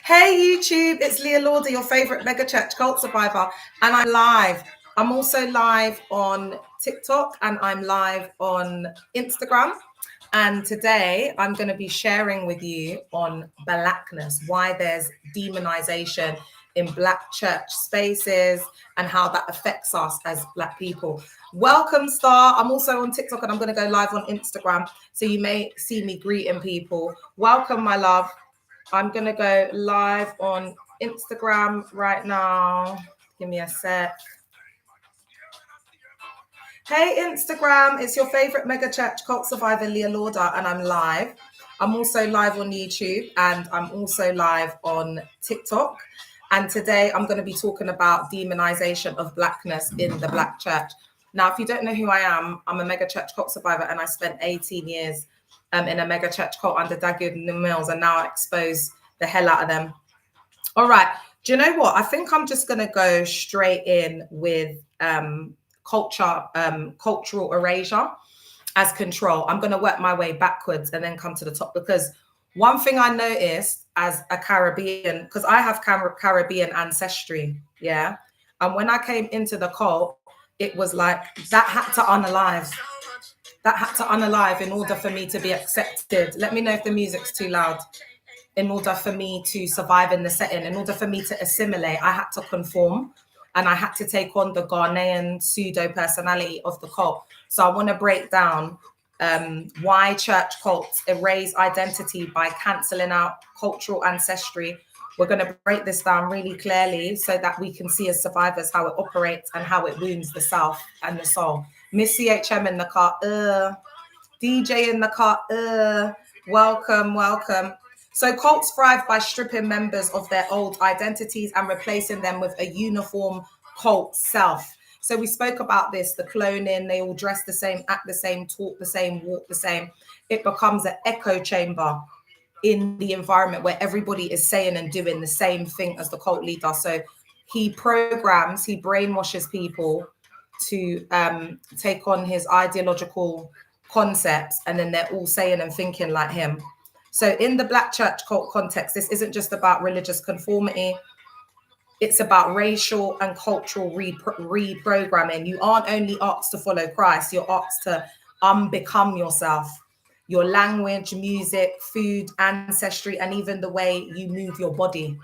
Hey YouTube, it's Leah Lauder, your favorite mega church cult survivor, and I'm live. I'm also live on TikTok and I'm live on Instagram. And today I'm going to be sharing with you on Blackness, why there's demonization in Black church spaces and how that affects us as Black people. Welcome, Star. I'm also on TikTok and I'm going to go live on Instagram, so you may see me greeting people. Welcome, my love. I'm going to go live on Instagram right now. Give me a sec. Hey, Instagram, it's your favorite mega church cult survivor, Leah Lauder, and I'm live. I'm also live on YouTube and I'm also live on TikTok. And today I'm going to be talking about demonization of Blackness in the Black church. Now, if you don't know who I am, I'm a mega church cult survivor and I spent 18 years in a mega church cult under Dagood and the Mills, and now I expose the hell out of them. All right. Do you know what? I think I'm just going to go straight in with cultural erasure as control. I'm going to work my way backwards and then come to the top, because one thing I noticed as a Caribbean, because I have Caribbean ancestry, yeah, and when I came into the cult, it was like that had to unalive. That had to unalive in order for me to be accepted. Let me know if the music's too loud. In order for me to survive in the setting, in order for me to assimilate, I had to conform and I had to take on the Ghanaian pseudo personality of the cult. So I want to break down why church cults erase identity by cancelling out cultural ancestry. We're going to break this down really clearly so that we can see as survivors how it operates and how it wounds the self and the soul. Miss CHM in the car, DJ in the car, welcome. So cults thrive by stripping members of their old identities and replacing them with a uniform cult self. So we spoke about this, the cloning, they all dress the same, act the same, talk the same, walk the same. It becomes an echo chamber in the environment where everybody is saying and doing the same thing as the cult leader. So he brainwashes people to take on his ideological concepts, and then they're all saying and thinking like him. So in the Black church cult context, this isn't just about religious conformity. It's about racial and cultural reprogramming. You aren't only asked to follow Christ, you're asked to unbecome yourself. Your language, music, food, ancestry, and even the way you move your body.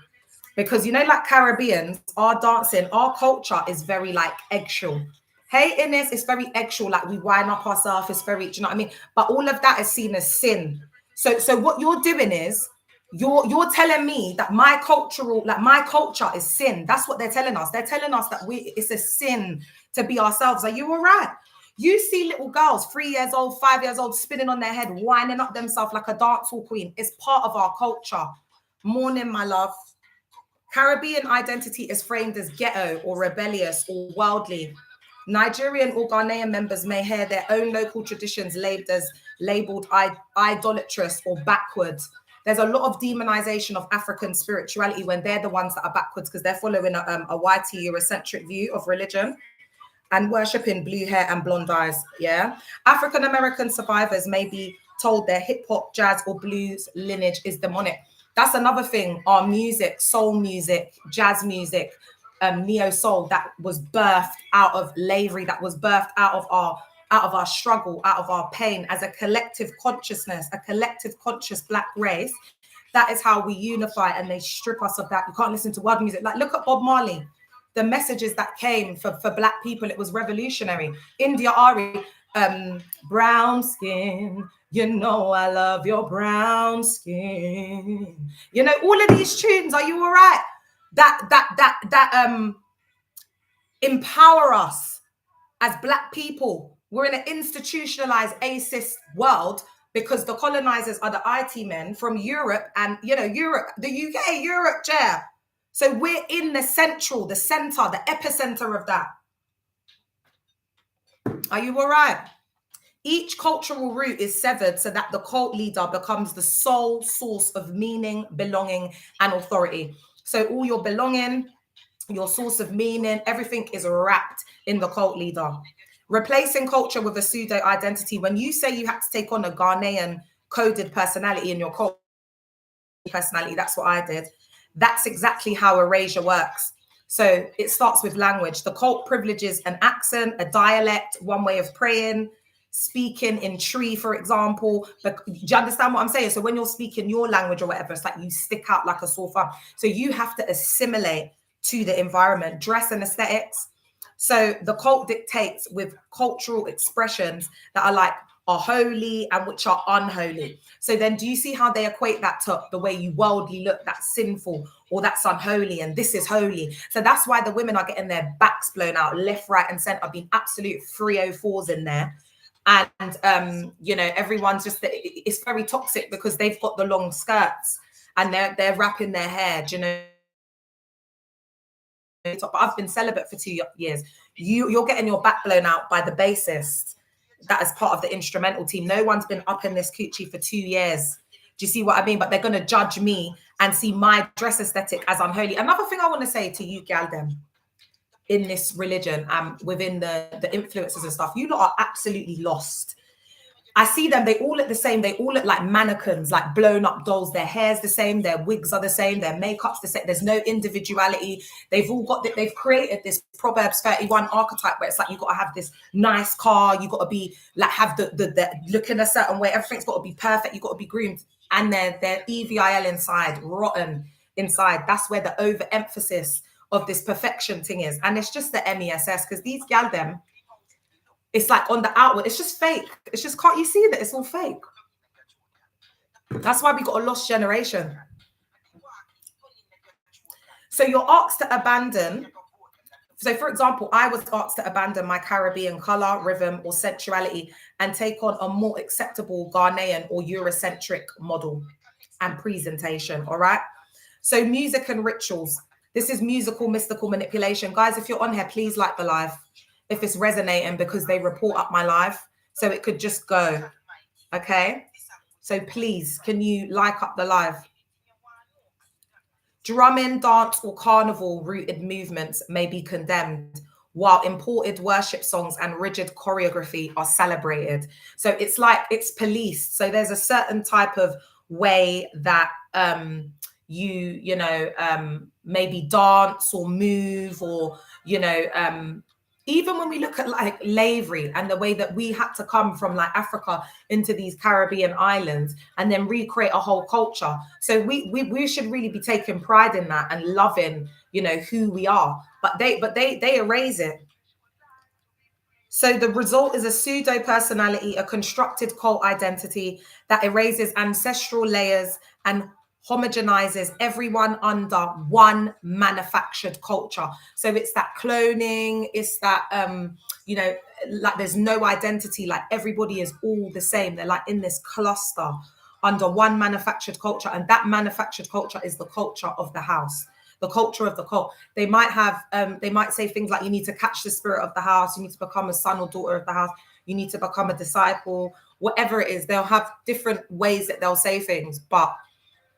Because, you know, like Caribbeans, our dancing, our culture is very like eggshell. Hey, Ines, it's very eggshell, like we wind up ourselves, it's very, do you know what I mean? But all of that is seen as sin. So what you're doing is you're telling me that my culture is sin. That's what they're telling us. They're telling us that it's a sin to be ourselves. Are you all right? You see little girls, 3 years old, 5 years old, spinning on their head, winding up themselves like a dancehall queen. It's part of our culture. Morning, my love. Caribbean identity is framed as ghetto or rebellious or worldly. Nigerian or Ghanaian members may hear their own local traditions labeled idolatrous or backwards. There's a lot of demonization of African spirituality when they're the ones that are backwards, because they're following a white Eurocentric view of religion and worshipping blue hair and blonde eyes. Yeah, African American survivors may be told their hip hop, jazz, or blues lineage is demonic. That's another thing. Our music, soul music, jazz music, neo soul, that was birthed out of slavery, that was birthed out of our struggle, out of our pain as a collective consciousness, a collective conscious Black race. That is how we unify, and they strip us of that. You can't listen to world music. Like, look at Bob Marley. The messages that came for Black people, it was revolutionary. India Ari, brown skin, you know I love your brown skin. You know, all of these tunes, are you all right? That empower us as Black people. We're in an institutionalized atheist world because the colonizers are the IT men from Europe and, you know, Europe, the UK, Europe, chair. So we're in the center, the epicenter of that. Are you all right? Each cultural root is severed so that the cult leader becomes the sole source of meaning, belonging, and authority. So all your belonging, your source of meaning, everything is wrapped in the cult leader. Replacing culture with a pseudo identity. When you say you had to take on a Ghanaian coded personality in your cult personality, that's what I did. That's exactly how erasure works. So it starts with language. The cult privileges an accent, a dialect, one way of praying, speaking in tree, for example. But do you understand what I'm saying? So when you're speaking your language or whatever, it's like you stick out like a sore thumb. So you have to assimilate to the environment, dress and aesthetics. So the cult dictates with cultural expressions that are holy and which are unholy. So then do you see how they equate that to the way you worldly look? That's sinful, or that's unholy, and this is holy. So that's why the women are getting their backs blown out left, right, and center, being absolute 304s in there. And everyone's just, it's very toxic because they've got the long skirts and they're wrapping their hair, do you know. But I've been celibate for 2 years. You're getting your back blown out by the bassist that is part of the instrumental team. No one's been up in this coochie for 2 years. Do you see what I mean? But they're going to judge me and see my dress aesthetic as unholy. Another thing I want to say to you, gal, them, in this religion, within the influences and stuff, you lot are absolutely lost. I see them, they all look the same. They all look like mannequins, like blown up dolls. Their hair's the same, their wigs are the same, their makeup's the same. There's no individuality. They've created this Proverbs 31 archetype where it's like, you got to have this nice car, you got to be like, have the look in a certain way, everything's got to be perfect, you got to be groomed. And they're EVIL inside, rotten inside. That's where the overemphasis of this perfection thing is. And it's just the MESS, because these gal them, it's like on the outward, it's just fake. It's just, can't you see that it's all fake? That's why we got a lost generation. So you're asked to abandon. So for example, I was asked to abandon my Caribbean color, rhythm, or sensuality and take on a more acceptable Ghanaian or Eurocentric model and presentation, all right? So music and rituals. This is musical, mystical manipulation. Guys, if you're on here, please like the live. If it's resonating, because they report up my life, so it could just go, okay? So please, can you like up the live? Drumming, dance, or carnival-rooted movements may be condemned, while imported worship songs and rigid choreography are celebrated. So it's like it's policed. So there's a certain type of way that maybe dance or move, or even when we look at like slavery and the way that we had to come from like Africa into these Caribbean islands and then recreate a whole culture. So we should really be taking pride in that and loving, who we are. But they erase it. So the result is a pseudo personality, a constructed cult identity that erases ancestral layers and homogenizes everyone under one manufactured culture. So it's that cloning, it's that like there's no identity, like everybody is all the same. They're like in this cluster under one manufactured culture, and that manufactured culture is the culture of the house, the culture of the cult. They might have they might say things like, you need to catch the spirit of the house, you need to become a son or daughter of the house, you need to become a disciple, whatever it is. They'll have different ways that they'll say things, but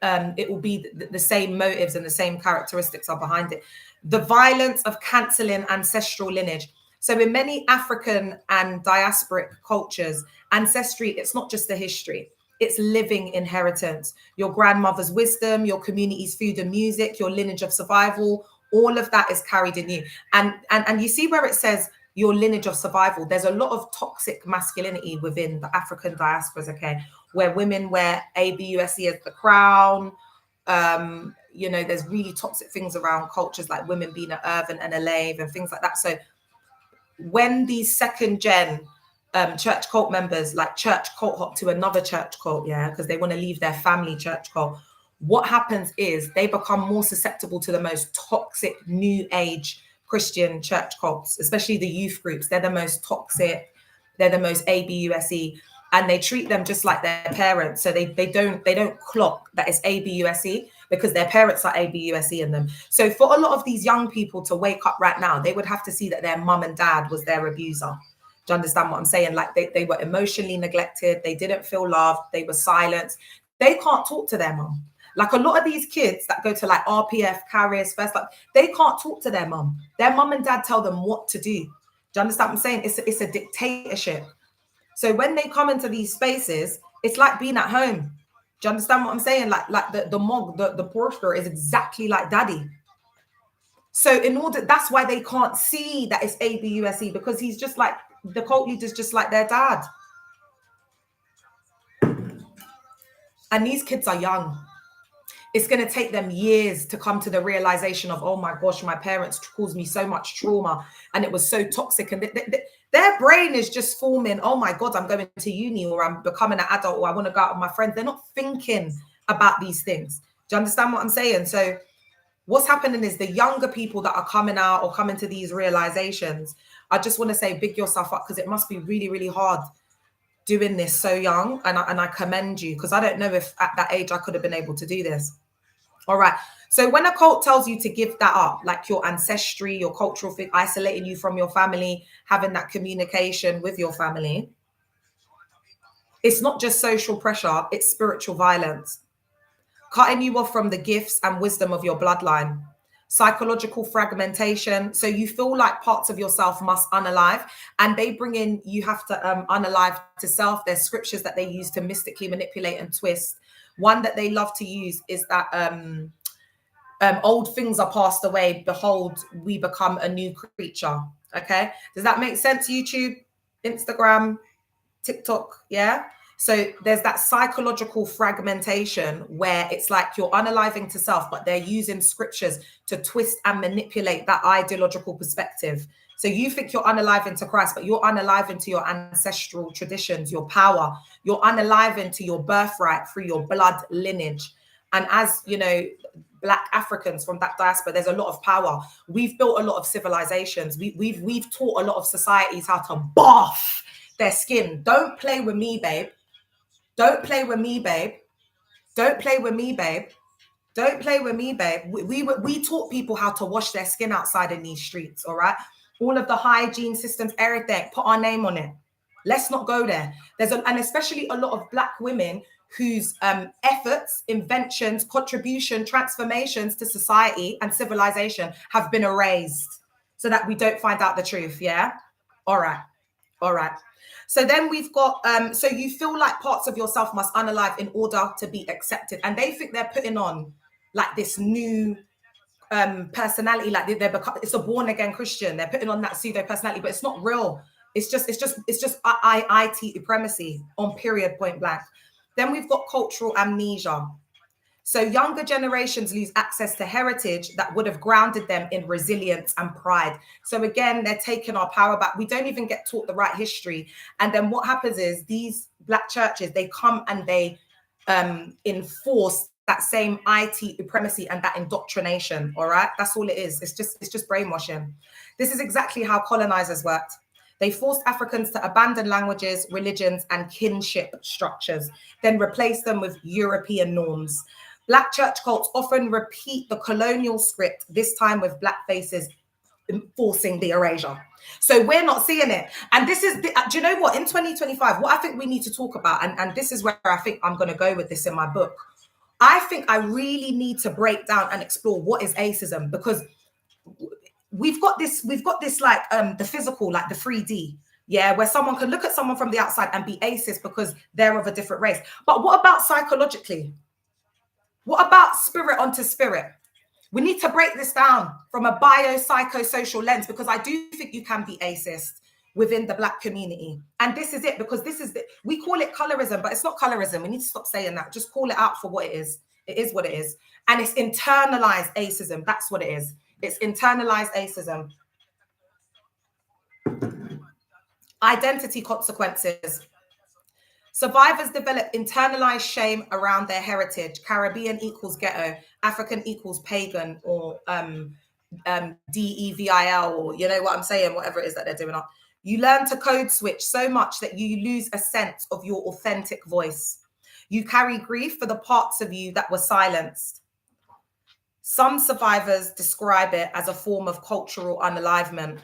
it will be the same motives and the same characteristics are behind it. The violence of cancelling ancestral lineage. So in many African and diasporic cultures, ancestry, it's not just a history, it's living inheritance. Your grandmother's wisdom, your community's food and music, your lineage of survival, all of that is carried in you. And you see where it says your lineage of survival, there's a lot of toxic masculinity within the African diasporas, okay, where women wear ABUSE as the crown. There's really toxic things around cultures like women being an urban and a lave and things like that. So when these second gen church cult members like church cult hop to another church cult, because they want to leave their family church cult, what happens is they become more susceptible to the most toxic new age Christian church cults, especially the youth groups. They're the most toxic, they're the most ABUSE, and they treat them just like their parents. So they don't clock that it's ABUSE because their parents are ABUSE in them. So for a lot of these young people to wake up right now, they would have to see that their mum and dad was their abuser. Do you understand what I'm saying? Like they were emotionally neglected, they didn't feel loved, they were silenced. They can't talk to their mum. Like a lot of these kids that go to like RPF, Caris, First, like they can't talk to their mum. Their mum and dad tell them what to do. Do you understand what I'm saying? It's a dictatorship. So when they come into these spaces, it's like being at home. Do you understand what I'm saying? Like the mog, the porter is exactly like daddy. So that's why they can't see that it's ABUSE, because he's just like, the cult leader's just like their dad. And these kids are young. It's going to take them years to come to the realization of, oh my gosh, my parents caused me so much trauma and it was so toxic. And their brain is just forming, oh my God, I'm going to uni, or I'm becoming an adult, or I want to go out with my friends. They're not thinking about these things. Do you understand what I'm saying? So what's happening is the younger people that are coming out or coming to these realizations, I just want to say, big yourself up, because it must be really, really hard doing this so young. And I commend you, because I don't know if at that age I could have been able to do this. All right. So when a cult tells you to give that up, like your ancestry, your cultural thing, isolating you from your family, having that communication with your family, it's not just social pressure, it's spiritual violence, cutting you off from the gifts and wisdom of your bloodline, psychological fragmentation. So you feel like parts of yourself must unalive, and they bring in, you have to unalive to self. There's scriptures that they use to mystically manipulate and twist. One that they love to use is that old things are passed away, behold, we become a new creature. Okay, does that make sense? YouTube, Instagram, TikTok, yeah? So there's that psychological fragmentation where it's like you're unaliving to self, but they're using scriptures to twist and manipulate that ideological perspective. So you think you're unaliving to Christ, but you're unaliving to your ancestral traditions, your power. You're unaliving to your birthright through your blood lineage. And as you know, Black Africans from that diaspora, there's a lot of power. We've built a lot of civilizations. We've taught a lot of societies how to bath their skin. Don't play with me, babe. Don't play with me, babe. Don't play with me, babe. Don't play with me, babe. We taught people how to wash their skin outside in these streets, all right? All of the hygiene systems, everything, put our name on it. Let's not go there. And especially a lot of Black women whose efforts, inventions, contribution, transformations to society and civilization have been erased so that we don't find out the truth, yeah? All right. All right. So then we've got, so you feel like parts of yourself must unalive in order to be accepted. And they think they're putting on like this new personality, like it's a born again Christian. They're putting on that pseudo personality, but it's not real. It's just IT supremacy on period, point blank. Then we've got cultural amnesia. So younger generations lose access to heritage that would have grounded them in resilience and pride. So again, they're taking our power back. We don't even get taught the right history. And then what happens is these Black churches, they come and they enforce that same IT supremacy and that indoctrination. All right, that's all it is. It's just brainwashing. This is exactly how colonizers worked. They forced Africans to abandon languages, religions, and kinship structures, then replace them with European norms. Black church cults often repeat the colonial script, this time with Black faces enforcing the erasure. So we're not seeing it. And this is, do you know what? In 2025, what I think we need to talk about, and this is where I think I'm going to go with this in my book, I think I really need to break down and explore what is acism, because we've got this like the physical, like the 3D, yeah, where someone can look at someone from the outside and be acis because they're of a different race. But what about psychologically? What about spirit onto spirit? We need to break this down from a biopsychosocial lens, because I do think you can be acist within the Black community. And this is it, because we call it colorism, but it's not colorism. We need to stop saying that. Just call it out for what it is. It is what it is. And it's internalized acism. That's what it is. It's internalized acism. Identity consequences. Survivors develop internalized shame around their heritage. Caribbean equals ghetto. African equals pagan, or DEVIL, or you know what I'm saying, whatever it is that they're doing. You learn to code switch so much that you lose a sense of your authentic voice. You carry grief for the parts of you that were silenced. Some survivors describe it as a form of cultural unalivement.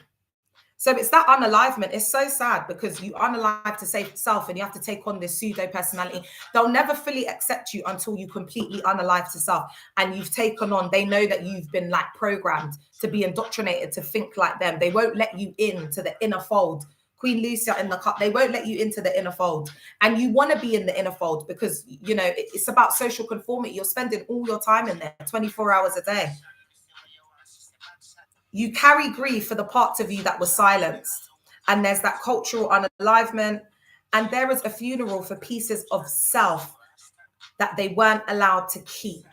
So it's that unalivement. It's so sad, because you unalive to save self and you have to take on this pseudo personality. They'll never fully accept you until you completely unalive to self and you've taken on, they know that you've been like programmed to be indoctrinated to think like them. They won't let you into the inner fold Queen Lucia in the cup. They won't let you into the inner fold. And you want to be in the inner fold because, you know, it's about social conformity. You're spending all your time in there 24 hours a day. You carry grief for the parts of you that were silenced. And there's that cultural unalivement. And there is a funeral for pieces of self that they weren't allowed to keep.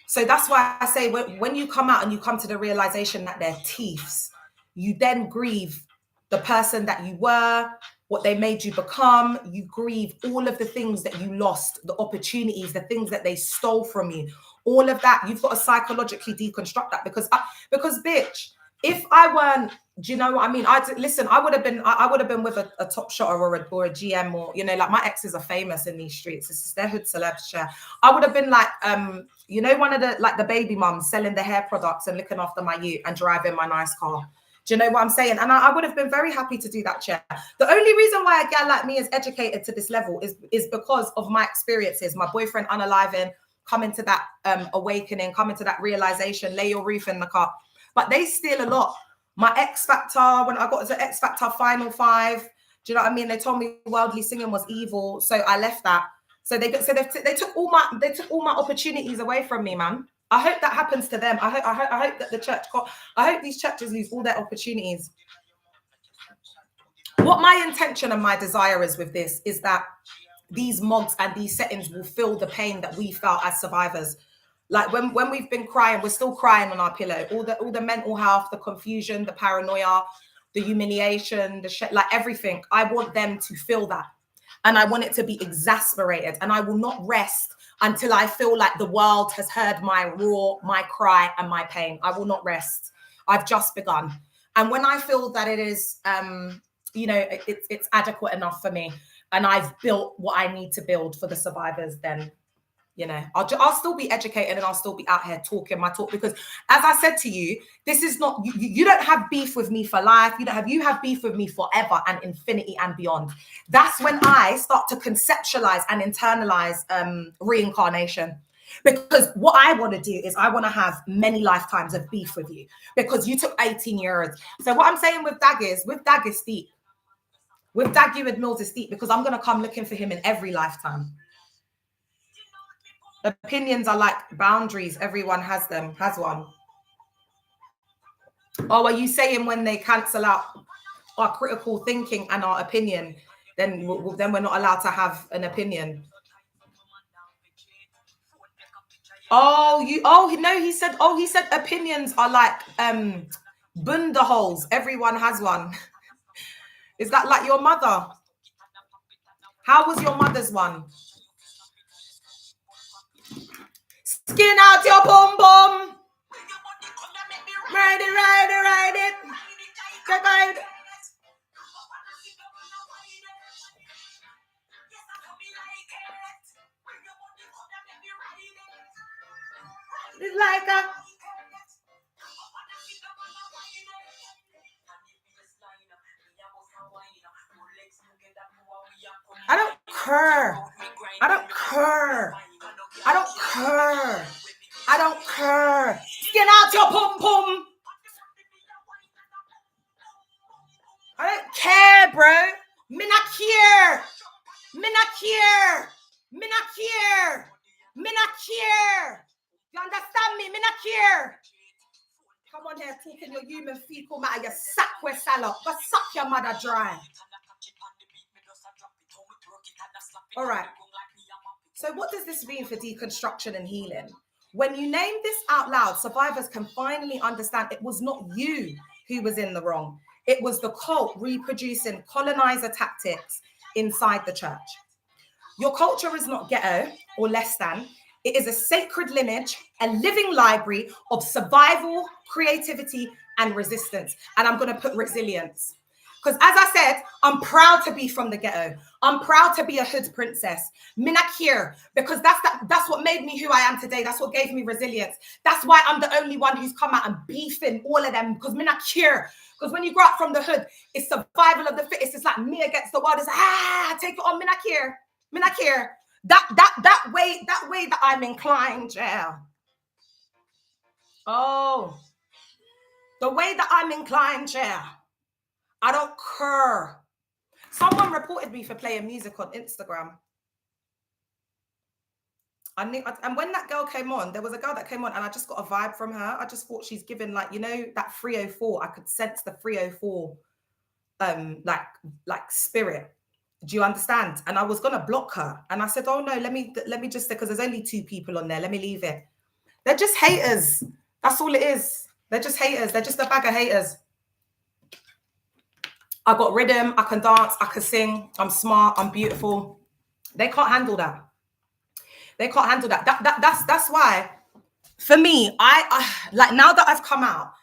So that's why I say when you come out and you come to the realization that they're thieves, you then grieve the person that you were, what they made you become. You grieve all of the things that you lost, the opportunities, the things that they stole from you. All of that, you've got to psychologically deconstruct that because bitch, if I weren't, do you know what I mean? I would have been with a top shotter or a GM, or, you know, like my exes are famous in these streets. It's their hood celebs share. I would have been like, you know, one of the baby mums selling the hair products and looking after my youth and driving my nice car. Do you know what I'm saying? And I would have been very happy to do that, chair. The only reason why a gal like me is educated to this level is because of my experiences. My boyfriend unaliving, coming to that awakening, coming to that realization, lay your roof in the cup. But they steal a lot. My X Factor, when I got to X Factor Final 5, do you know what I mean? They told me worldly singing was evil, so I left that. So they took all my opportunities away from me, man. I hope that happens to them. I hope that the church, I hope these churches lose all their opportunities. What my intention and my desire is with this is that these mods and these settings will feel the pain that we felt as survivors. Like when we've been crying, we're still crying on our pillow. All the mental health, the confusion, the paranoia, the humiliation, the shit, like everything. I want them to feel that. And I want it to be exasperated. And I will not rest until I feel like the world has heard my roar, my cry, and my pain. I will not rest. I've just begun. And when I feel that it is, you know, it's adequate enough for me, and I've built what I need to build for the survivors, then, you know, I'll still be educated and I'll still be out here talking my talk, because as I said to you, this is not, you don't have beef with me for life. You have beef with me forever and infinity and beyond. That's when I start to conceptualize and internalize reincarnation. Because what I want to do is I want to have many lifetimes of beef with you because you took 18 years. So what I'm saying with Dag is deep. With Dag, you with Mills is deep, because I'm going to come looking for him in every lifetime. Opinions are like boundaries. Everyone has them, has one. Oh, are you saying when they cancel out our critical thinking and our opinion, then we're not allowed to have an opinion? He said opinions are like bunda holes. Everyone has one. Is that like your mother? How was your mother's one? Skin out your bum bum. Ride it. Ride it. It's like a... I don't care. Skin out your pum pum. I don't care, bro. Me not care. You understand me? Me not care. Come on here, talking your human fecal matter, you sack with salad. Go suck your mother dry. All right. So what does this mean for deconstruction and healing? When you name this out loud, survivors can finally understand it was not you who was in the wrong. It was the cult reproducing colonizer tactics inside the church. Your culture is not ghetto or less than. It is a sacred lineage, a living library of survival, creativity, and resistance. And I'm going to put resilience. Because as I said, I'm proud to be from the ghetto. I'm proud to be a hood princess. Minak here, because that's what made me who I am today. That's what gave me resilience. That's why I'm the only one who's come out and beefing all of them, because Minak here. Because when you grow up from the hood, it's survival of the fittest. It's like me against the world. It's take it on, Minak here. That way that I'm inclined, yeah. Oh, the way that I'm inclined, yeah. I don't care. Someone reported me for playing music on Instagram. And when that girl came on, there was a girl that came on and I just got a vibe from her. I just thought she's given, like, you know, that 304. I could sense the 304 like spirit. Do you understand? And I was gonna block her. And I said, oh no, let me just say, because there's only 2 people on there. Let me leave it. They're just haters. That's all it is. They're just haters. They're just a bag of haters. I got rhythm, I can dance, I can sing, I'm smart, I'm beautiful. They can't handle that. They can't handle that. That's why, for me, I like, now that I've come out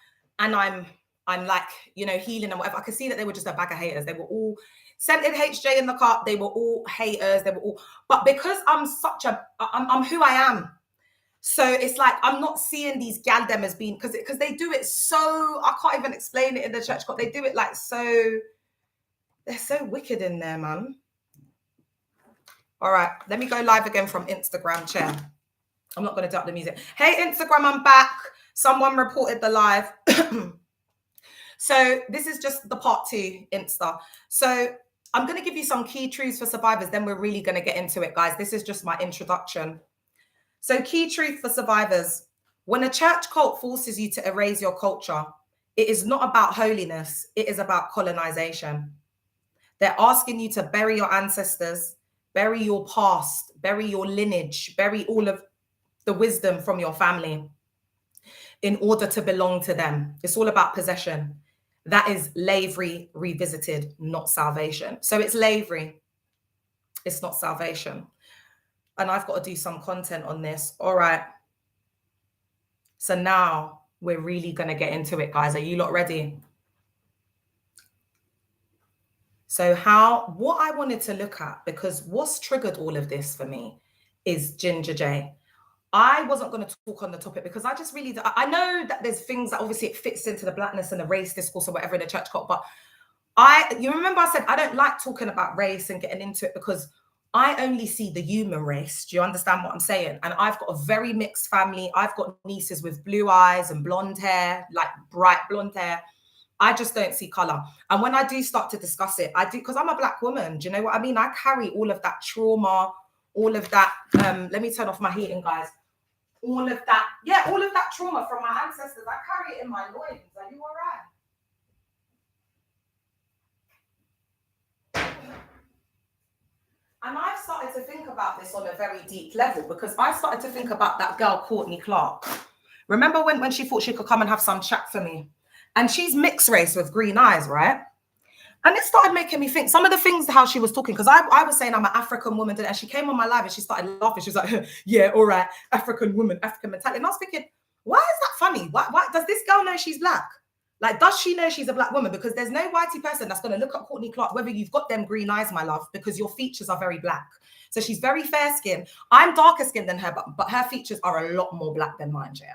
and I'm like, you know, healing and whatever, I could see that they were just a bag of haters. They were all scented HJ in the car. They were all haters. They were all, but because I'm I'm who I am. So it's like, I'm not seeing these gal dem as being, because they do it so, I can't even explain it in the church, but they do it like so, they're so wicked in there, man. All right, let me go live again from Instagram, chair. I'm not going to do up the music. Hey, Instagram, I'm back. Someone reported the live. So this is just the part 2 Insta. So I'm going to give you some key truths for survivors. Then we're really going to get into it, guys. This is just my introduction. So key truth for survivors. When a church cult forces you to erase your culture, it is not about holiness. It is about colonization. They're asking you to bury your ancestors, bury your past, bury your lineage, bury all of the wisdom from your family in order to belong to them. It's all about possession. That is slavery revisited, not salvation. So it's slavery. It's not salvation. And I've got to do some content on this. All right. So now we're really going to get into it, guys. Are you lot ready? So what I wanted to look at, because what's triggered all of this for me is Ginger J. I wasn't going to talk on the topic because I just really, I know that there's things that obviously it fits into the blackness and the race discourse or whatever in the church cult, but you remember I said, I don't like talking about race and getting into it because I only see the human race. Do you understand what I'm saying? And I've got a very mixed family. I've got nieces with blue eyes and blonde hair, like bright blonde hair. I just don't see color. And when I do start to discuss it, I do, because I'm a black woman. Do you know what I mean? I carry all of that trauma, all of that. Let me turn off my heating, guys. All of that. Yeah, all of that trauma from my ancestors. I carry it in my loins. Are you all right? And I've started to think about this on a very deep level because I started to think about that girl, Courtney Clark. Remember when she thought she could come and have some chat for me? And she's mixed race with green eyes, right? And it started making me think some of the things, how she was talking, because I was saying I'm an African woman, and she came on my live and she started laughing. She was like, yeah, all right, African woman, African mentality. And I was thinking, why is that funny? Why does this girl know she's black? Like, does she know she's a black woman? Because there's no whitey person that's going to look at Courtney Clark, whether you've got them green eyes, my love, because your features are very black. So she's very fair skinned. I'm darker skinned than her, but her features are a lot more black than mine, yeah.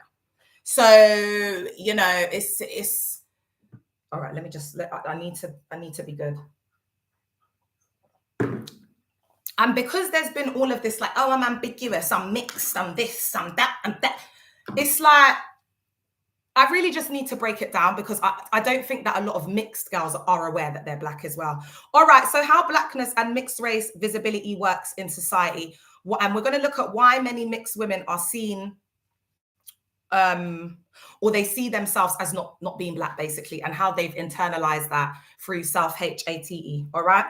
So, you know, it's all right. Let me just I need to be good. And because there's been all of this, like, oh, I'm ambiguous, I'm mixed, I'm this, I'm that, I'm that. It's like, I really just need to break it down because I don't think that a lot of mixed girls are aware that they're black as well. All right. So how blackness and mixed race visibility works in society. And we're going to look at why many mixed women are seen or they see themselves as not being black, basically, and how they've internalized that through self-hate. All right.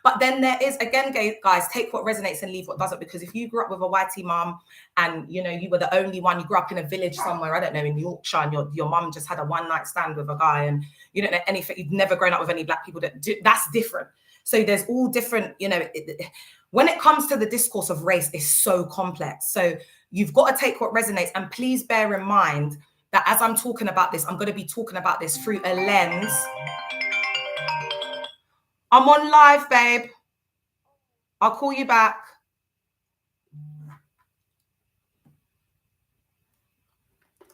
But then there is, again, guys, take what resonates and leave what doesn't, because if you grew up with a whitey mom and, you know, you were the only one, you grew up in a village somewhere, I don't know, in Yorkshire, and your mom just had a one-night stand with a guy and you don't know anything, you've never grown up with any black people, that's different. So there's all different, you know, when it comes to the discourse of race, it's so complex. So you've got to take what resonates. And please bear in mind that as I'm talking about this, I'm going to be talking about this through a lens. I'm on live, babe. I'll call you back.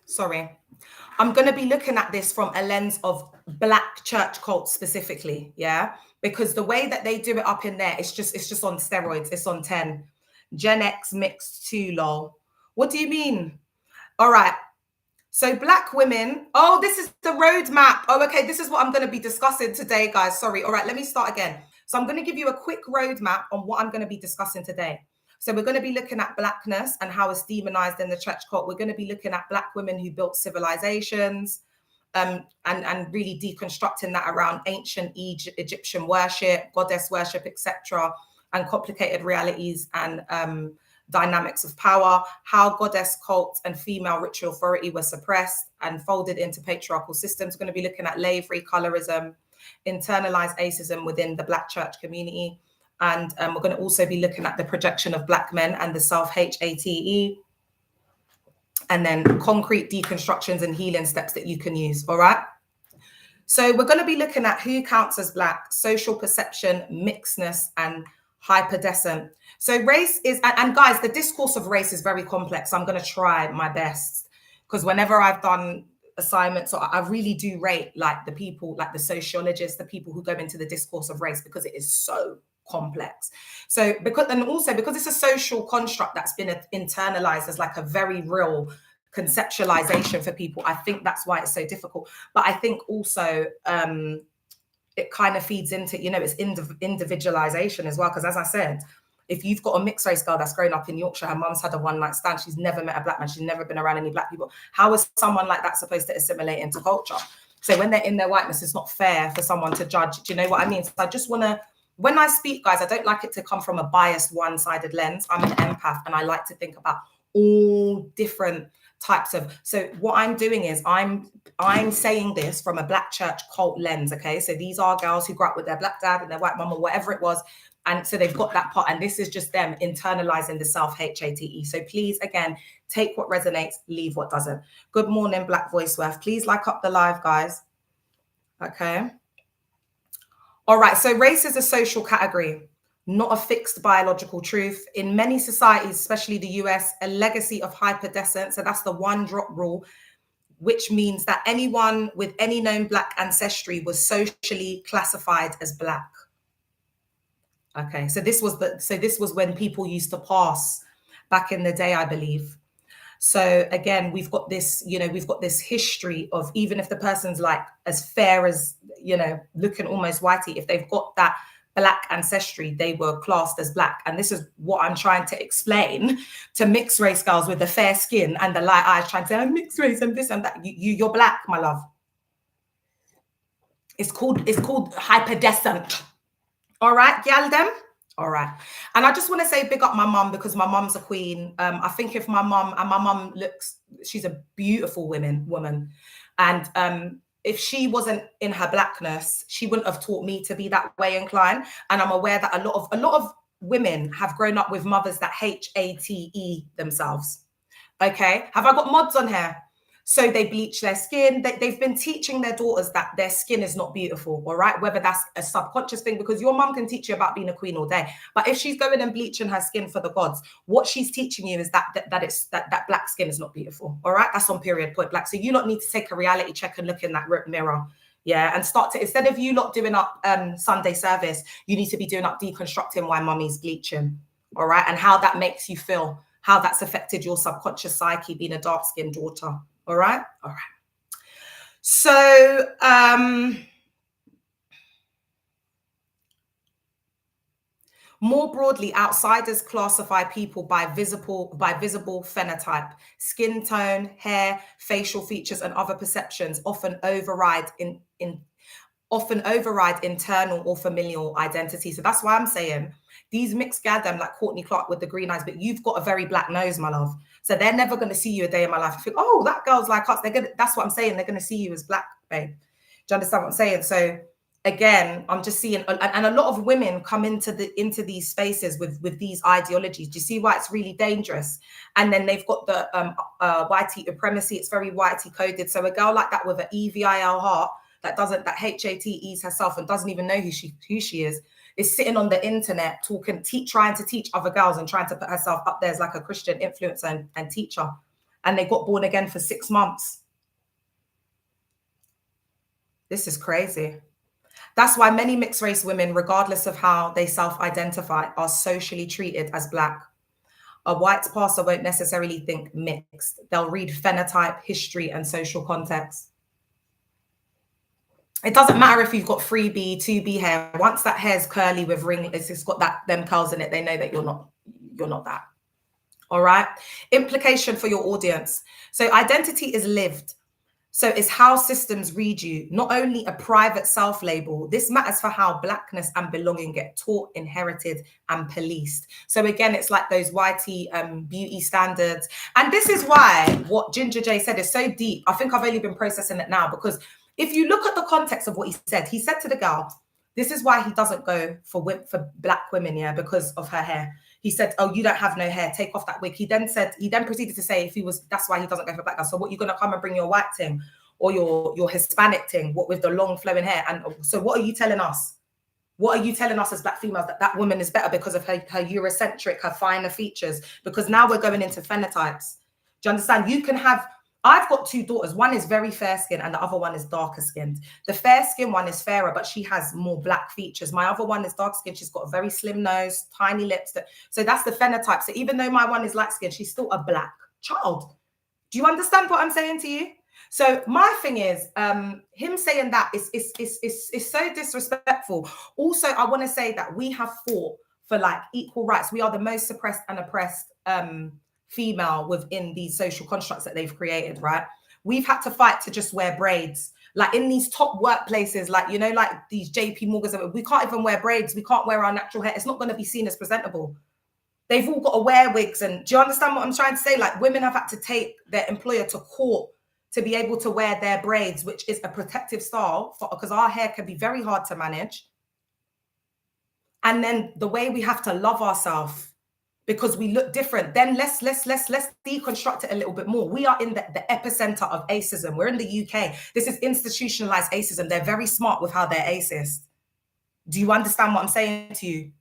Sorry. I'm going to be looking at this from a lens of black church cults specifically. Yeah. Because the way that they do it up in there, it's just on steroids. It's on 10. Gen X mixed 2, lol. What do you mean? All right. So black women, oh, this is the roadmap. Oh, okay, this is what I'm going to be discussing today, guys. Sorry. All right, let me start again. So I'm going to give you a quick roadmap on what I'm going to be discussing today. So we're going to be looking at blackness and how it's demonized in the church cult. We're going to be looking at black women who built civilizations, and really deconstructing that around ancient Egyptian worship, goddess worship, etc., and complicated realities and dynamics of power, how goddess cults and female ritual authority were suppressed and folded into patriarchal systems. We're going to be looking at lavery, colorism, internalized ageism within the Black church community. And we're going to also be looking at the projection of Black men and the self-hate, and then concrete deconstructions and healing steps that you can use. All right. So we're going to be looking at who counts as Black, social perception, mixedness, and hyperdescent. So race is, and guys, the discourse of race is very complex. I'm going to try my best, because whenever I've done assignments, I really do rate like the people, like the sociologists, the people who go into the discourse of race, because it is so complex. So because it's a social construct that's been internalized as like a very real conceptualization for people, I think that's why it's so difficult. But I think also it kind of feeds into, it's individualization as well. Because as I said, if you've got a mixed race girl that's grown up in Yorkshire, her mum's had a one night stand, she's never met a Black man, she's never been around any Black people, how is someone like that supposed to assimilate into culture? So when they're in their whiteness, it's not fair for someone to judge. Do you know what I mean? So I just want to, when I speak, guys, I don't like it to come from a biased, one-sided lens. I'm an empath, and I like to think about all different types of. So what I'm doing is I'm saying this from a Black church cult lens. Okay, so these are girls who grew up with their Black dad and their white mum or whatever it was, and so they've got that part, and this is just them internalizing the self-hate. So please, again, take what resonates, leave what doesn't. Good morning, Black Voice Worth. Please like up the live, guys. Okay. All right, so race is a social category, not a fixed biological truth. In many societies, especially the US, a legacy of hyperdescent, so that's the one drop rule, which means that anyone with any known Black ancestry was socially classified as Black. Okay, so this was when people used to pass back in the day, I believe. So again, we've got this history of, even if the person's like as fair as, looking almost whitey, if they've got that Black ancestry, they were classed as Black. And this is what I'm trying to explain to mixed race girls with the fair skin and the light eyes, trying to say, I'm mixed race and this and that. You're Black, my love. It's called hyperdescent. All right, gal them. All right. And I just want to say big up my mum, because my mum's a queen. I think if my mum looks, she's a beautiful woman. And if she wasn't in her Blackness, she wouldn't have taught me to be that way inclined. And I'm aware that a lot of women have grown up with mothers that hate themselves. Okay. Have I got mods on here? So they bleach their skin. They've been teaching their daughters that their skin is not beautiful, all right? Whether that's a subconscious thing, because your mum can teach you about being a queen all day. But if she's going and bleaching her skin for the gods, what she's teaching you is that Black skin is not beautiful, all right? That's on period point Black. So you lot need to take a reality check and look in that mirror, yeah? And start to, instead of you lot doing up Sunday service, you need to be doing up deconstructing why mummy's bleaching, all right? And how that makes you feel, how that's affected your subconscious psyche being a dark-skinned daughter. All right. So more broadly, outsiders classify people by visible phenotype, skin tone, hair, facial features, and other perceptions. Often override internal or familial identity. So that's why I'm saying these mixed gaddam like Courtney Clark with the green eyes, but you've got a very Black nose, my love. So they're never going to see you a day in my life and think, oh, that girl's like us. That's what I'm saying. They're going to see you as Black, babe. Do you understand what I'm saying? So again, I'm just seeing, and a lot of women come into these spaces with these ideologies. Do you see why it's really dangerous? And then they've got the whitey supremacy. It's very whitey coded. So a girl like that with an EVIL heart that HATEs herself and doesn't even know who she is sitting on the internet trying to teach other girls and trying to put herself up there as like a Christian influencer and teacher. And they got born again for 6 months. This is crazy. That's why many mixed race women, regardless of how they self-identify, are socially treated as Black. A white pastor won't necessarily think mixed. They'll read phenotype, history, and social context. It doesn't matter if you've got 3B, 2B hair. Once that hair's curly with ringlets, it's got them curls in it, they know that you're not that. All right. Implication for your audience. So identity is lived. So it's how systems read you, not only a private self-label. This matters for how Blackness and belonging get taught, inherited, and policed. So again, it's like those whitey beauty standards. And this is why what Ginger J said is so deep. I think I've only been processing it now, because if you look at the context of what he said to the girl, this is why he doesn't go for black women, yeah, because of her hair. He said, "Oh, you don't have no hair. Take off that wig." He then proceeded to say, that's why he doesn't go for black girls. So what, you're gonna come and bring your white thing or your Hispanic thing, what with the long flowing hair? And so what are you telling us? What are you telling us as black females, that woman is better because of her Eurocentric, her finer features? Because now we're going into phenotypes. Do you understand? You can have. I've got two daughters. One is very fair skinned and the other one is darker skinned. The fair skinned one is fairer, but she has more black features. My other one is dark skinned. She's got a very slim nose, tiny lips. So that's the phenotype. So even though my one is light skinned, she's still a black child. Do you understand what I'm saying to you? So my thing is, him saying that is so disrespectful. Also, I want to say that we have fought for like equal rights. We are the most suppressed and oppressed female within these social constructs that they've created, right? We've had to fight to just wear braids. Like in these top workplaces, like, you know, like these JP Morgans, we can't even wear braids. We can't wear our natural hair. It's not going to be seen as presentable. They've all got to wear wigs. And do you understand what I'm trying to say? Like, women have had to take their employer to court to be able to wear their braids, which is a protective style, because our hair can be very hard to manage. And then the way we have to love ourselves because we look different, then let's deconstruct it a little bit more. We are in the epicenter of ageism. We're in the UK. This is institutionalized ageism. They're very smart with how they're ageist. Do you understand what I'm saying to you?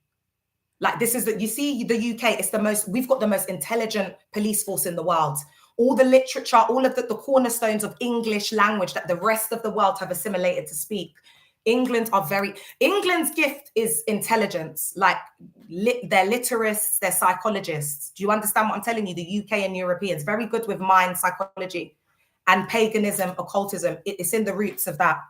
Like, this is you see the UK, we've got the most intelligent police force in the world. All the literature, all of the cornerstones of English language that the rest of the world have assimilated to speak. England's gift is intelligence. Like, they're literates, they're psychologists. Do you understand what I'm telling you? The UK and Europeans, very good with mind psychology and paganism, occultism. It's in the roots of that.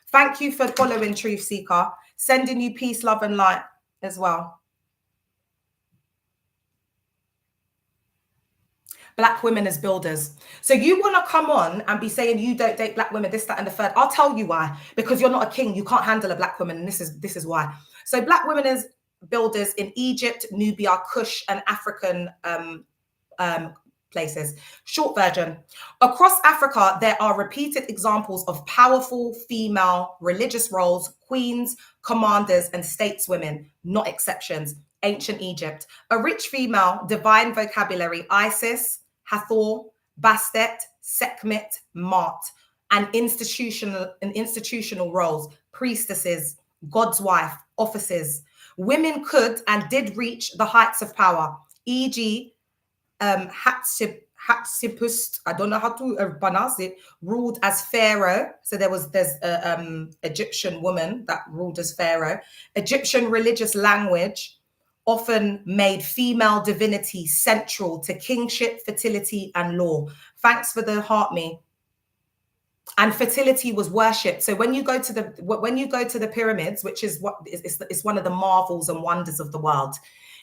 Thank you for following Truth Seeker. Sending you peace, love, and light as well. Black women as builders. So you want to come on and be saying you don't date black women, this, that, and the third. I'll tell you why. Because you're not a king. You can't handle a black woman. And this is why. So black women as builders in Egypt, Nubia, Kush, and African places. Short version. Across Africa, there are repeated examples of powerful female religious roles, queens, commanders, and stateswomen, not exceptions. Ancient Egypt. A rich female, divine vocabulary, Isis, Hathor, Bastet, Sekhmet, Mart, and institutional roles, priestesses, God's wife, offices. Women could and did reach the heights of power, e.g., Hatshepsut, I don't know how to pronounce it, ruled as pharaoh. So there's a Egyptian woman that ruled as pharaoh. Egyptian religious language often made female divinity central to kingship, fertility, and law. Thanks for the heart me. And fertility was worshipped. So when you go to the pyramids, which is it's one of the marvels and wonders of the world,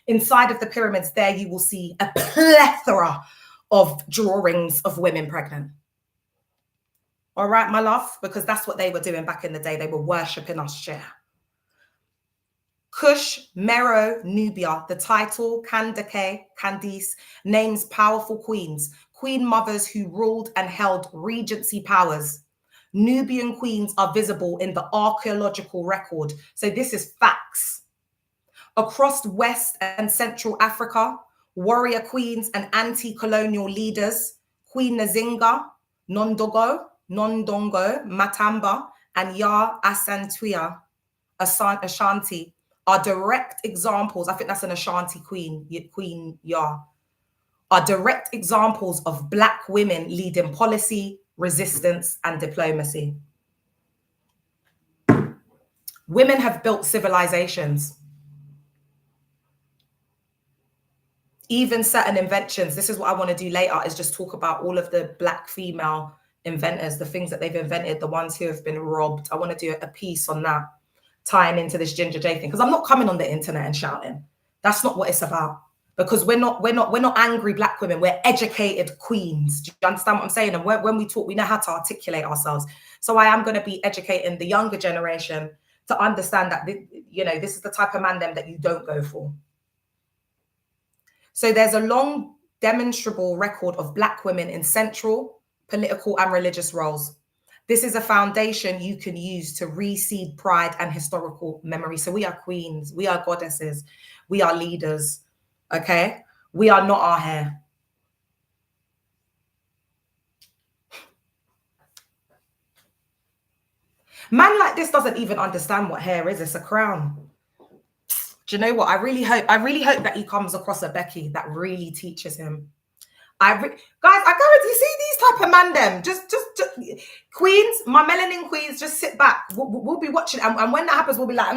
inside of the pyramids, there you will see a plethora of drawings of women pregnant. All right, my love, because that's what they were doing back in the day. They were worshipping us, share. Kush, Meroe, Nubia, the title, Candice, names powerful queens, queen mothers who ruled and held regency powers. Nubian queens are visible in the archaeological record. So this is facts. Across West and Central Africa, warrior queens and anti-colonial leaders, Queen Nzinga, Nondongo, Matamba, and Ya Asantewaa, Ashanti, are direct examples. I think that's an Ashanti queen, Queen Ya, are direct examples of black women leading policy, resistance, and diplomacy. Women have built civilizations. Even certain inventions. This is what I want to do later, is just talk about all of the Black female inventors, the things that they've invented, the ones who have been robbed. I want to do a piece on that, tying into this Ginger J thing, because I'm not coming on the internet and shouting. That's not what it's about. Because we're not angry Black women. We're educated queens. Do you understand what I'm saying? And when we talk, we know how to articulate ourselves. So I am going to be educating the younger generation to understand that, you know, this is the type of man them that you don't go for. So there's a long demonstrable record of Black women in central, political and religious roles. This is a foundation you can use to reseed pride and historical memory. So we are queens, we are goddesses, we are leaders, okay? We are not our hair. Man like this doesn't even understand what hair is. It's a crown. Do you know what? I really hope that he comes across a Becky that really teaches him. Guys, I guarantee, see these type of man them, just queens, my melanin queens, just sit back. We'll be watching, and when that happens, we'll be like,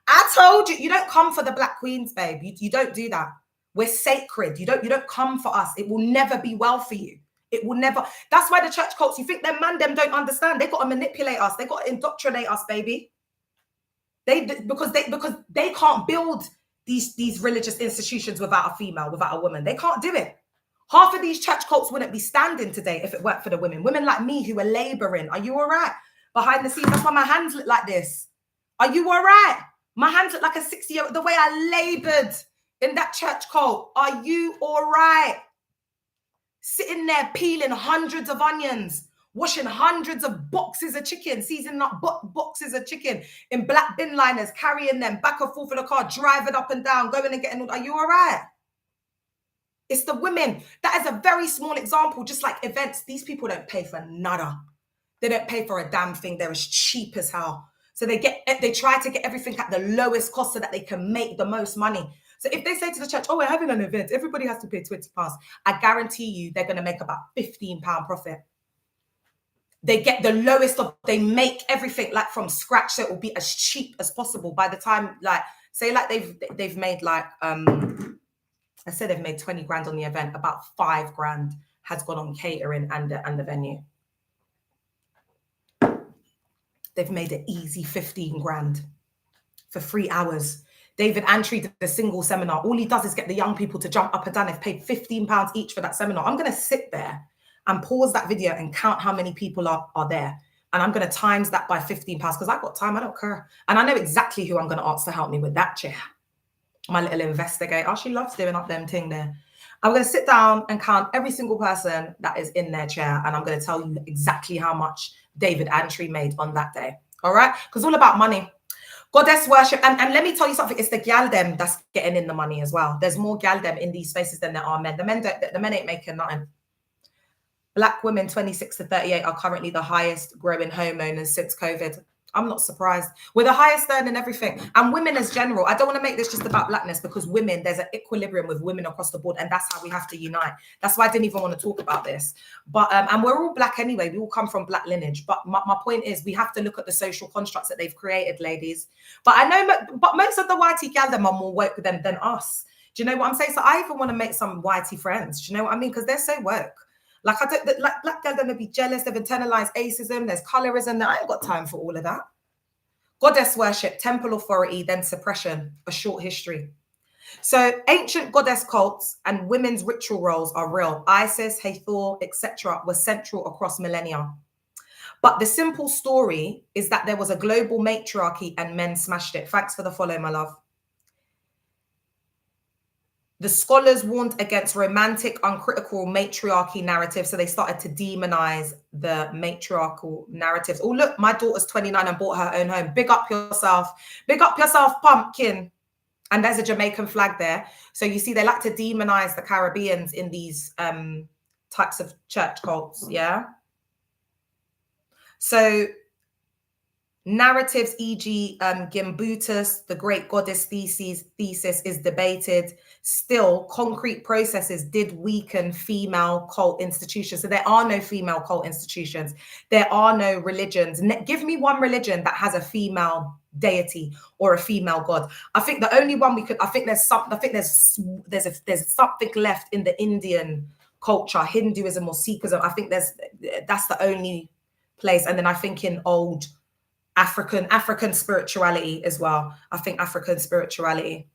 I told you. You don't come for the Black queens, babe. You don't do that. We're sacred. You don't come for us. It will never be well for you. It will never. That's why the church cults, you think them man them don't understand. They got to manipulate us. They got to indoctrinate us, baby. Because they can't build these religious institutions without a female, without a woman. They can't do it. Half of these church cults wouldn't be standing today if it weren't for the women. Women like me who are laboring. Are you all right? Behind the scenes, that's why my hands look like this. Are you all right? My hands look like a 60-year-old, the way I labored in that church cult. Are you all right? Sitting there peeling hundreds of onions, washing hundreds of boxes of chicken, seasoning up boxes of chicken in black bin liners, carrying them back and forth in the car, driving up and down, going and getting. Are you all right? It's the women. That is a very small example. Just like events, these people don't pay for nada. They don't pay for a damn thing. They're as cheap as hell. So they try to get everything at the lowest cost so that they can make the most money. So if they say to the church, oh, we're having an event, everybody has to pay £20, I guarantee you they're going to make about £15 profit. They get the lowest of, they make everything like from scratch, so it will be as cheap as possible. By the time, like, say like they've made like, I said they've made 20 grand on the event, about 5 grand has gone on catering and the venue. They've made it easy 15 grand for 3 hours. David Antry did a single seminar. All he does is get the young people to jump up and down. They've paid £15 each for that seminar. I'm going to sit there and pause that video and count how many people are there. And I'm going to times that by £15 because I've got time. I don't care. And I know exactly who I'm going to ask to help me with that chair. My little investigator. Oh, she loves doing up them thing there. I'm going to sit down and count every single person that is in their chair. And I'm going to tell you exactly how much David Antry made on that day. All right? Because it's all about money. Goddess worship. And let me tell you something. It's the gal them that's getting in the money as well. There's more gal them in these spaces than there are men. The men ain't making nothing. Black women 26 to 38 are currently the highest growing homeowners since COVID. I'm not surprised. We're the highest earning everything. And women as general. I don't want to make this just about Blackness because women, there's an equilibrium with women across the board. And that's how we have to unite. That's why I didn't even want to talk about this. But and we're all Black anyway. We all come from Black lineage. But my point is we have to look at the social constructs that they've created, ladies. But I know, but most of the whitey gal them are more woke than us. Do you know what I'm saying? So I even want to make some whitey friends. Do you know what I mean? Because they're so woke. Like I don't like Black girls, they'll be jealous, they've internalized ageism, there's colorism. I ain't got time for all of that. Goddess worship, temple authority, then suppression, a short history. So ancient goddess cults and women's ritual roles are real. Isis, Hathor, etc. were central across millennia. But the simple story is that there was a global matriarchy and men smashed it. Thanks for the follow, my love. The scholars warned against romantic, uncritical matriarchy narratives. So they started to demonize the matriarchal narratives. Oh, look, my daughter's 29 and bought her own home. Big up yourself. Big up yourself, pumpkin. And there's a Jamaican flag there. So you see, they like to demonize the Caribbeans in these types of church cults. Yeah. So Narratives, e.g., Gimbutas, the great goddess thesis is debated. Still, concrete processes did weaken female cult institutions. So there are no female cult institutions. There are no religions. Give me one religion that has a female deity or a female god. I think the only one we could. I think there's some. I think there's something left in the Indian culture, Hinduism or Sikhism. I think that's the only place. And then I think in old African spirituality as well. I think African spirituality.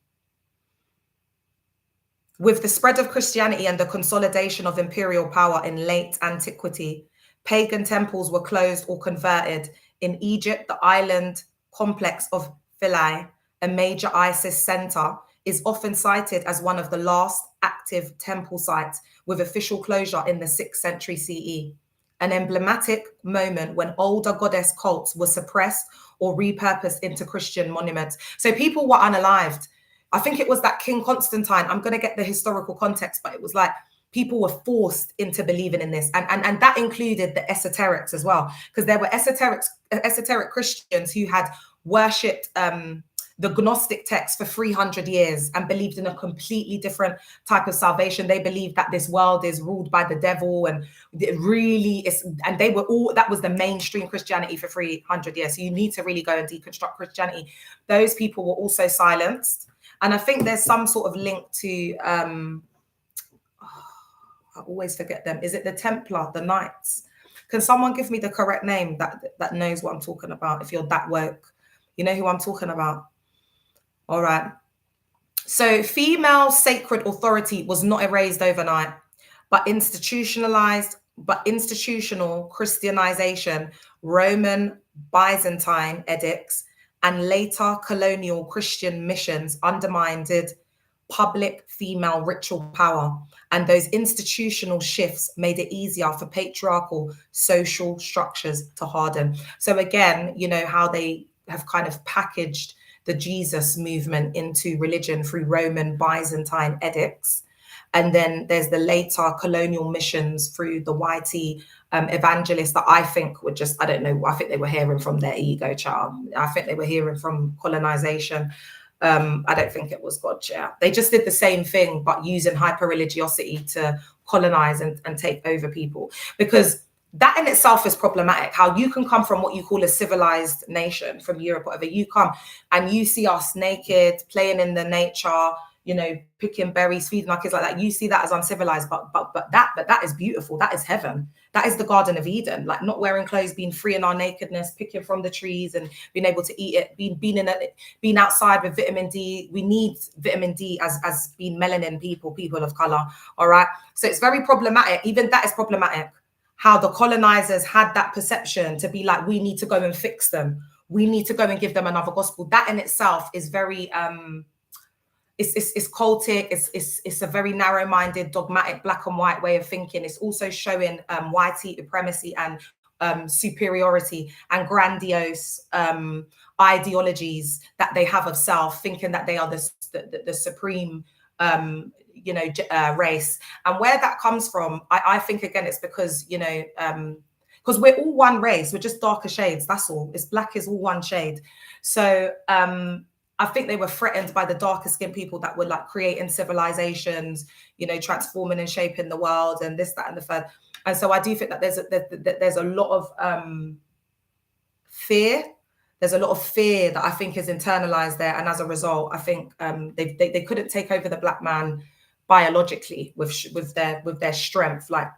With the spread of Christianity and the consolidation of imperial power in late antiquity, pagan temples were closed or converted. In Egypt, the island complex of Philae, a major ISIS center, is often cited as one of the last active temple sites, with official closure in the 6th century CE. An emblematic moment when older goddess cults were suppressed or repurposed into Christian monuments. So people were unalived. I think it was that King Constantine. I'm going to get the historical context, but it was like people were forced into believing in this. And that included the esoterics as well, because there were esoteric Christians who had worshipped the Gnostic text for 300 years and believed in a completely different type of salvation. They believed that this world is ruled by the devil, and it really is. And they were all, that was the mainstream Christianity for 300 years. So you need to really go and deconstruct Christianity. Those people were also silenced. And I think there's some sort of link to, I always forget them. Is it the Templar, the Knights? Can someone give me the correct name that knows what I'm talking about? If you're that woke, you know who I'm talking about. All right. So female sacred authority was not erased overnight, but institutional Christianization, Roman Byzantine edicts, and later colonial Christian missions undermined public female ritual power. And those institutional shifts made it easier for patriarchal social structures to harden. So again, you know how they have kind of packaged the Jesus movement into religion through Roman Byzantine edicts. And then there's the later colonial missions through the YT evangelists that I think were just, I don't know, I think they were hearing from their ego, child. I think they were hearing from colonization. I don't think it was God, yeah. They just did the same thing, but using hyper-religiosity to colonize and take over people. Because that in itself is problematic, how you can come from what you call a civilized nation from Europe, whatever. You come and you see us naked, playing in the nature, you know, picking berries, feeding our kids like that. You see that as uncivilized, but that is beautiful. That is heaven. That is the Garden of Eden. Like not wearing clothes, being free in our nakedness, picking from the trees and being able to eat it, being outside with vitamin D. We need vitamin D as being melanin people of color. All right. So it's very problematic. Even that is problematic. How the colonizers had that perception to be like, we need to go and fix them. We need to go and give them another gospel. That in itself is very, it's cultic. It's a very narrow-minded, dogmatic, black and white way of thinking. It's also showing white supremacy and superiority and grandiose ideologies that they have of self, thinking that they are the supreme race. And where that comes from, I think again it's because because we're all one race, we're just darker shades, that's all. It's black is all one shade. So I think they were threatened by the darker skinned people that were like creating civilizations, transforming and shaping the world and this, that and the third. And so I do think that there's a lot of fear. There's a lot of fear that I think is internalized there. And as a result, I think they couldn't take over the black man biologically with their strength, like,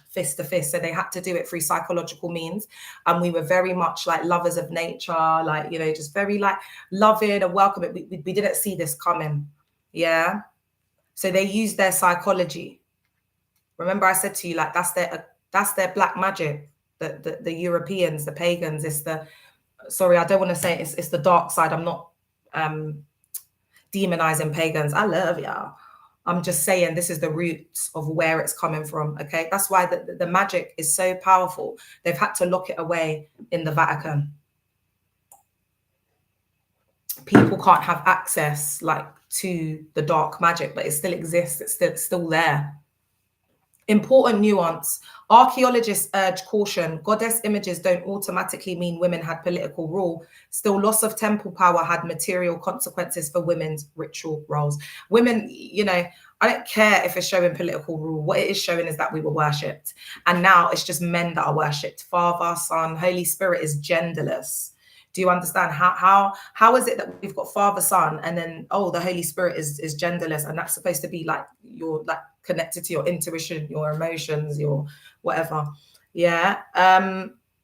fist to fist. So they had to do it through psychological means. And we were very much like lovers of nature, like, just very like loving and welcoming. We didn't see this coming. Yeah. So they used their psychology. Remember I said to you, like, that's their black magic. The Europeans, the pagans, sorry, I don't want to say it's the dark side. I'm not demonizing pagans. I love y'all. I'm just saying this is the roots of where it's coming from. Okay, that's why the magic is so powerful. They've had to lock it away in the Vatican. People can't have access like to the dark magic, but it still exists. It's still there. Important nuance. Archaeologists urge caution. Goddess images don't automatically mean women had political rule. Still, loss of temple power had material consequences for women's ritual roles. Women, you know, I don't care if it's showing political rule. What it is showing is that we were worshipped. And now it's just men that are worshipped. Father, Son, Holy Spirit is genderless. Do you understand? How is it that we've got Father, Son, and then, oh, the Holy Spirit is genderless, and that's supposed to be like you're like connected to your intuition, your emotions, your whatever. Yeah.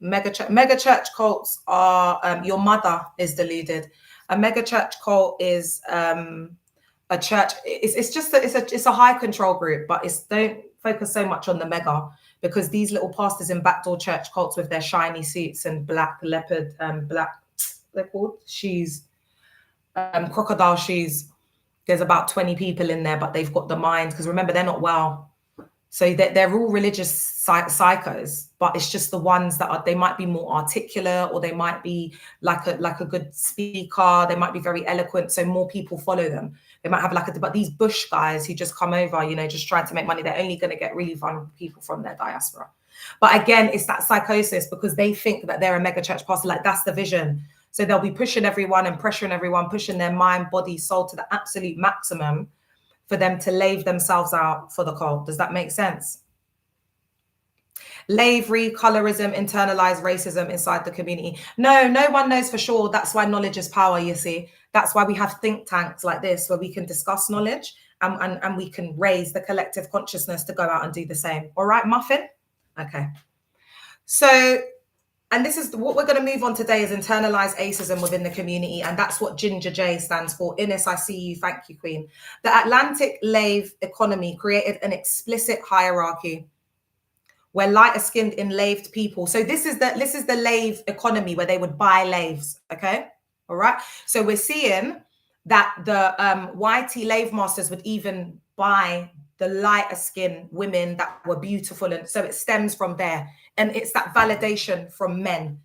Mega church cults are your mother is deluded. A mega church cult is a church. It's a high control group, but don't focus so much on the mega, because these little pastors in backdoor church cults with their shiny suits and black leopard black, they're called shoes, crocodile shoes. There's about 20 people in there, but they've got the mind, because remember, they're not well. So they're all religious psychos, but it's just the ones that they might be more articulate, or they might be like a good speaker. They might be very eloquent, so more people follow them. They might have but these bush guys who just come over, you know, just trying to make money, they're only going to get really vulnerable people from their diaspora. But again, it's that psychosis, because they think that they're a mega church pastor, like that's the vision. So they'll be pushing everyone and pressuring everyone, pushing their mind, body, soul to the absolute maximum for them to lave themselves out for the cult. Does that make sense? Lavery, colorism, internalized racism inside the community. No one knows for sure. That's why knowledge is power, you see. That's why we have think tanks like this, where we can discuss knowledge and we can raise the collective consciousness to go out and do the same. All right, Muffin? Okay. So, and this is what we're going to move on today, is internalized acism within the community. And that's what Ginger J stands for. Ines, I see you. Thank you, Queen. The Atlantic Lave economy created an explicit hierarchy where lighter skinned enslaved people. So this is the lave economy, where they would buy laves. Okay. All right. So we're seeing that the YT lave masters would even buy the lighter skinned women that were beautiful. And so it stems from there. And it's that validation from men.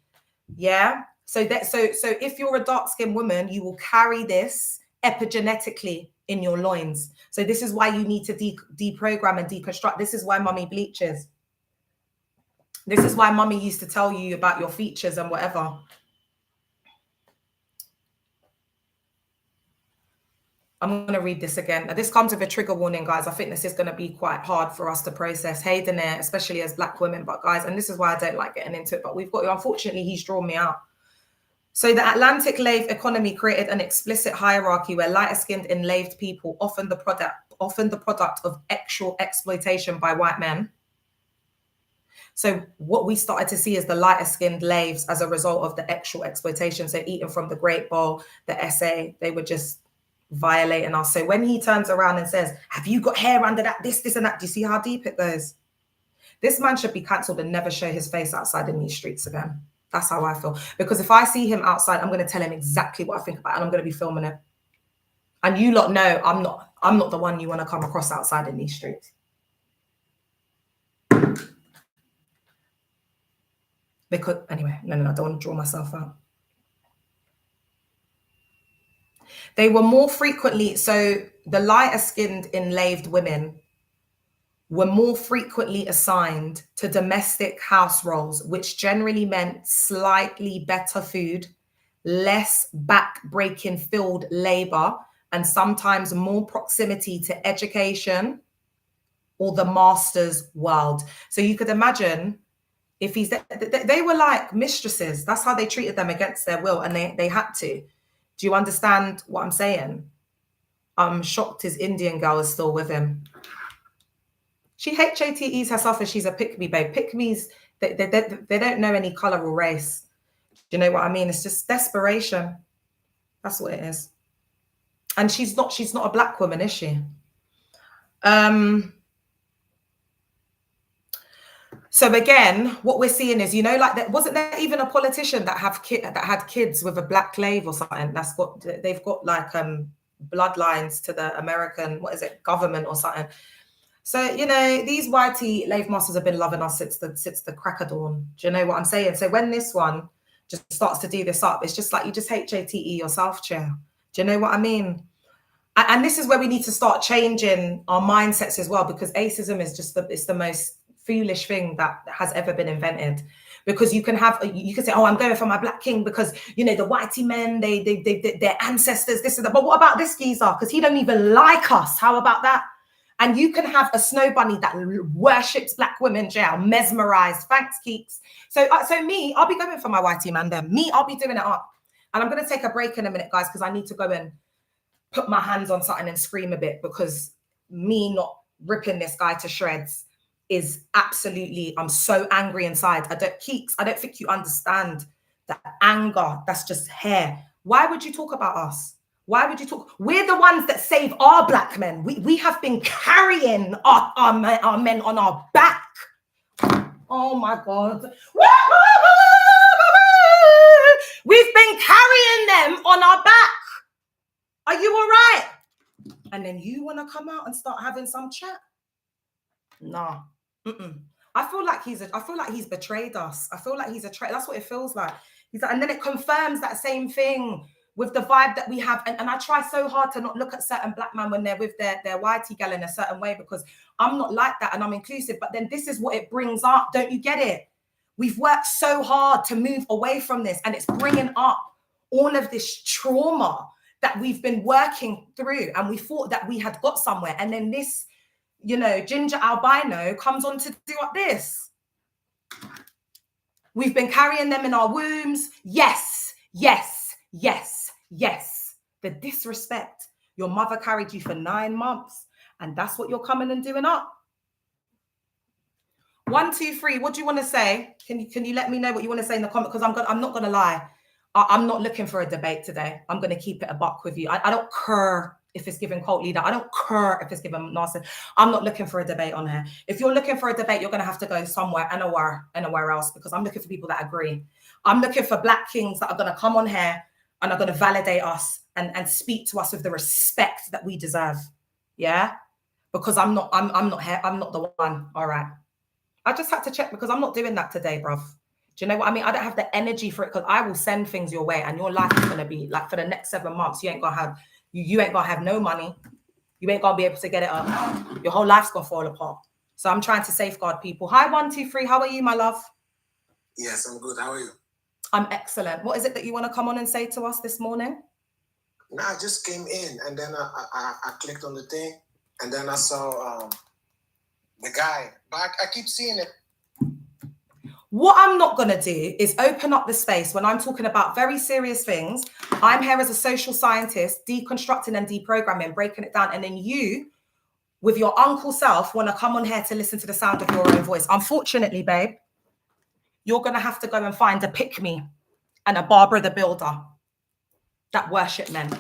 Yeah. So if you're a dark skinned woman, you will carry this epigenetically in your loins. So this is why you need to deprogram and deconstruct. This is why mummy bleaches. This is why mummy used to tell you about your features and whatever. I'm going to read this again. This comes with a trigger warning, guys. I think this is going to be quite hard for us to process. Hey, Danae, especially as Black women. But guys, and this is why I don't like getting into it, but we've got, unfortunately, he's drawn me out. So the Atlantic lave economy created an explicit hierarchy where lighter-skinned enslaved people, often the product of actual exploitation by white men. So what we started to see is the lighter-skinned laves as a result of the actual exploitation. So eating from the Great Bowl, the SA, they were just violating us. So when he turns around and says, have you got hair under that, this and that, do you see how deep it goes? This man should be cancelled and never show his face outside in these streets again. That's how I feel. Because if I see him outside, I'm going to tell him exactly what I think about it, and I'm going to be filming it. And you lot know I'm not the one you want to come across outside in these streets. Because anyway, no, I don't want to draw myself out. They were more frequently, so the lighter-skinned enslaved women were more frequently assigned to domestic house roles, which generally meant slightly better food, less back-breaking field labor, and sometimes more proximity to education or the master's world. So you could imagine if they were like mistresses. That's how they treated them against their will, and they had to. Do you understand what I'm saying? I'm shocked his Indian girl is still with him. She HATEs herself as she's a pick-me babe. Pick-me's, they don't know any color or race. Do you know what I mean? It's just desperation. That's what it is. And she's not a Black woman, is she? So again, what we're seeing is, you know, like, wasn't there even a politician that had kids with a black slave or something? They've got like bloodlines to the American, government or something. So, you know, these YT slave masters have been loving us since the crack of dawn. Do you know what I'm saying? So when this one just starts to do this up, it's just like you just HATE yourself, chair. Do you know what I mean? And this is where we need to start changing our mindsets as well, because atheism is just it's the most foolish thing that has ever been invented. Because you can say, oh, I'm going for my black king because, you know, the whitey men, their ancestors, this and that. But what about this geezer? Because he don't even like us. How about that? And you can have a snow bunny that worships black women, jail, mesmerized. Thanks, Keeks. So me, I'll be going for my whitey man then. Me, I'll be doing it up. And I'm going to take a break in a minute, guys, because I need to go and put my hands on something and scream a bit, because me not ripping this guy to shreds is absolutely, I'm so angry inside. I don't think you understand that anger, that's just hair. Why would you talk about us? Why would you talk? We're the ones that save our black men. We have been carrying our men on our back. Oh my God. We've been carrying them on our back. Are you all right? And then you want to come out and start having some chat? Nah. I feel like he's betrayed us. I feel like he's a traitor. That's what it feels like. And then it confirms that same thing with the vibe that we have. And I try so hard to not look at certain black men when they're with their whitey gal in a certain way, because I'm not like that and I'm inclusive. But then this is what it brings up. Don't you get it? We've worked so hard to move away from this, and it's bringing up all of this trauma that we've been working through, and we thought that we had got somewhere. And then this, you know, ginger albino comes on to do up this. We've been carrying them in our wombs. Yes, yes, yes, yes. The disrespect. Your mother carried you for 9 months, and that's what you're coming and doing up. 1, 2, 3. What do you want to say? Can you let me know what you want to say in the comment? Because I'm not going to lie. I'm not looking for a debate today. I'm going to keep it a buck with you. I don't care if it's given cult leader. I don't care if it's given narcissist. I'm not looking for a debate on here. If you're looking for a debate, you're going to have to go somewhere and nowhere else, because I'm looking for people that agree. I'm looking for black kings that are going to come on here and are going to validate us and speak to us with the respect that we deserve. Yeah, because I'm not here. I'm not the one. All right. I just had to check, because I'm not doing that today, bruv. Do you know what I mean? I don't have the energy for it, because I will send things your way, and your life is going to be like, for the next 7 months, you ain't going to have no money. You ain't going to be able to get it up. Your whole life's going to fall apart. So I'm trying to safeguard people. Hi, 1, 2, 3. How are you, my love? Yes, I'm good. How are you? I'm excellent. What is it that you want to come on and say to us this morning? No, I just came in, and then I clicked on the thing, and then I saw the guy. But I keep seeing it. What I'm not going to do is open up the space when I'm talking about very serious things. I'm here as a social scientist, deconstructing and deprogramming, breaking it down. And then you, with your uncle self, want to come on here to listen to the sound of your own voice. Unfortunately, babe, you're going to have to go and find a pick-me and a Barbara the Builder that worship men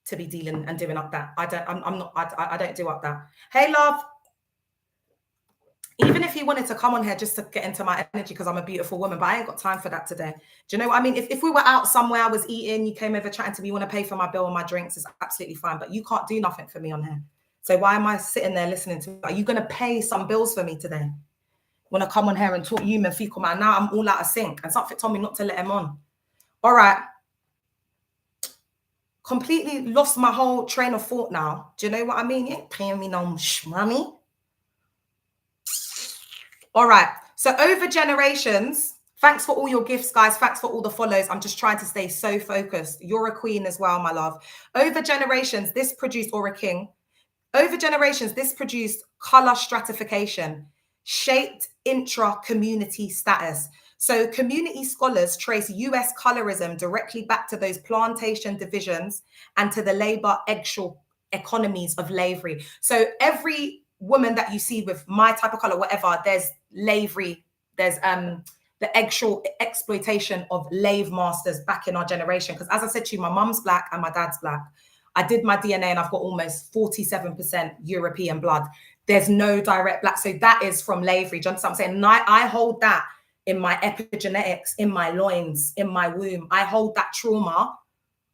to be dealing and doing up that. I don't do up that. Hey, love. Even if you wanted to come on here just to get into my energy, because I'm a beautiful woman, but I ain't got time for that today. Do you know what I mean? If we were out somewhere, I was eating, you came over chatting to me, you want to pay for my bill and my drinks, it's absolutely fine. But you can't do nothing for me on here. So why am I sitting there listening to? Are you going to pay some bills for me today? Want to come on here and talk human fecal man? Now I'm all out of sync, and something told me not to let him on. All right. Completely lost my whole train of thought now. Do you know what I mean? You ain't paying me no money. All right. So over generations, thanks for all your gifts, guys. Thanks for all the follows. I'm just trying to stay so focused. You're a queen as well, my love. Over generations, this produced, or a king. Over generations, this produced color stratification, shaped intra-community status. So community scholars trace US colorism directly back to those plantation divisions and to the labor eggshell economies of slavery. So every woman that you see with my type of color, whatever, there's slavery, there's the eggshell exploitation of slave masters back in our generation. Because as I said to you, my mum's black and my dad's black. I did my DNA and I've got almost 47% European blood. There's no direct black. So that is from slavery. Do you understand what I'm saying? And I hold that in my epigenetics, in my loins, in my womb. I hold that trauma.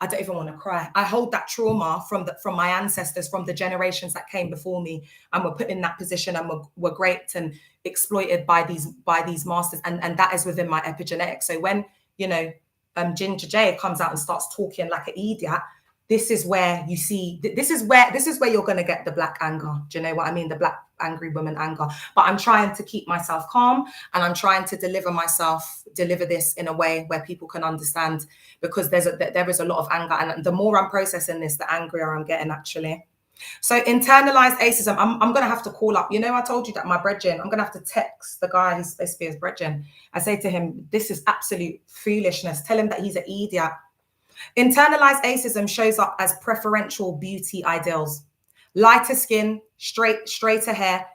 I don't even want to cry. I hold that trauma from my ancestors, from the generations that came before me and were put in that position and were raped and exploited by these masters. And that is within my epigenetics. So when, you know, Ginger J comes out and starts talking like an idiot, this is where you see, this is where you're going to get the black anger. Do you know what I mean? The black angry woman anger. But I'm trying to keep myself calm, and I'm trying to deliver this in a way where people can understand, because there is a lot of anger, and the more I'm processing this, the angrier I'm getting, actually. So internalized acism, I'm going to have to call up. You know, I told you that my brethren, I'm going to have to text the guy who's supposed to be his brethren. I say to him, this is absolute foolishness. Tell him that he's an idiot. Internalized acism shows up as preferential beauty ideals, lighter skin, straighter hair.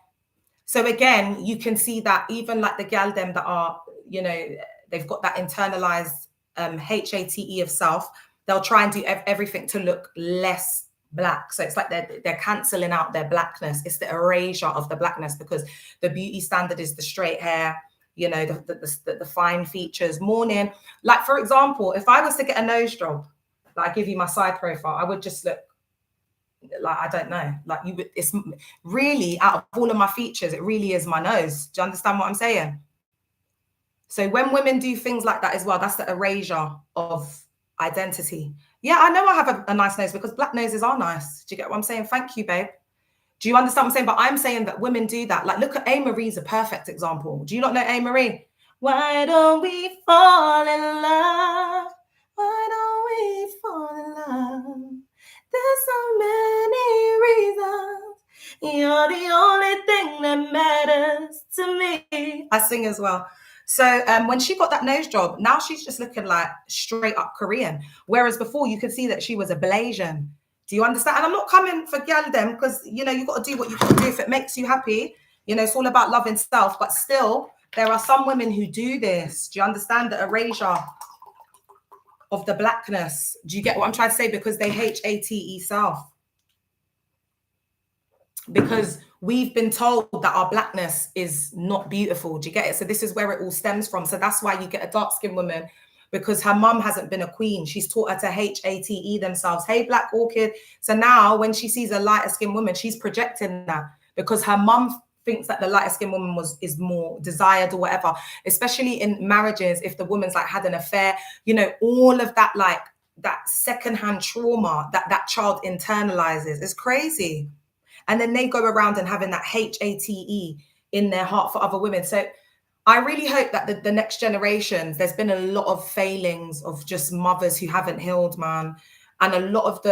So again, you can see that even like the gal them that are, you know, they've got that internalized HATE of self, they'll try and do everything to look less black. So it's like they're cancelling out their blackness. It's the erasure of the blackness, because the beauty standard is the straight hair, you know, the fine features, morning. Like, for example, if I was to get a nose job, like I give you my side profile, I would just look like, I don't know, like you would, it's really, out of all of my features, it really is my nose. Do you understand what I'm saying? So when women do things like that as well, that's the erasure of identity. Yeah, I know I have a nice nose, because black noses are nice. Do you get what I'm saying? Thank you, babe. Do you understand what I'm saying? But I'm saying that women do that. Like, look at A. Marie's a perfect example. Do you not know A. Marie? Why don't we fall in love? Why don't we fall in love? There's so many reasons. You're the only thing that matters to me. I sing as well. So when she got that nose job, now she's just looking like straight up Korean. Whereas before you could see that she was a Blasian. Do you understand? And I'm not coming for gal them, because, you know, you've got to do what you can do if it makes you happy. You know, it's all about loving self. But still, there are some women who do this. Do you understand the erasure of the blackness? Do you get what I'm trying to say? Because they HATE self. Because we've been told that our blackness is not beautiful. Do you get it? So this is where it all stems from. So that's why you get a dark-skinned woman, because her mum hasn't been a queen. She's taught her to HATE themselves. Hey, black orchid. So now when she sees a lighter skinned woman, she's projecting that, because her mum thinks that the lighter skinned woman is more desired or whatever, especially in marriages. If the woman's like had an affair, you know, all of that, like that secondhand trauma that child internalizes is crazy. And then they go around and having that HATE in their heart for other women. So I really hope that the next generations, there's been a lot of failings of just mothers who haven't healed, man. And a lot of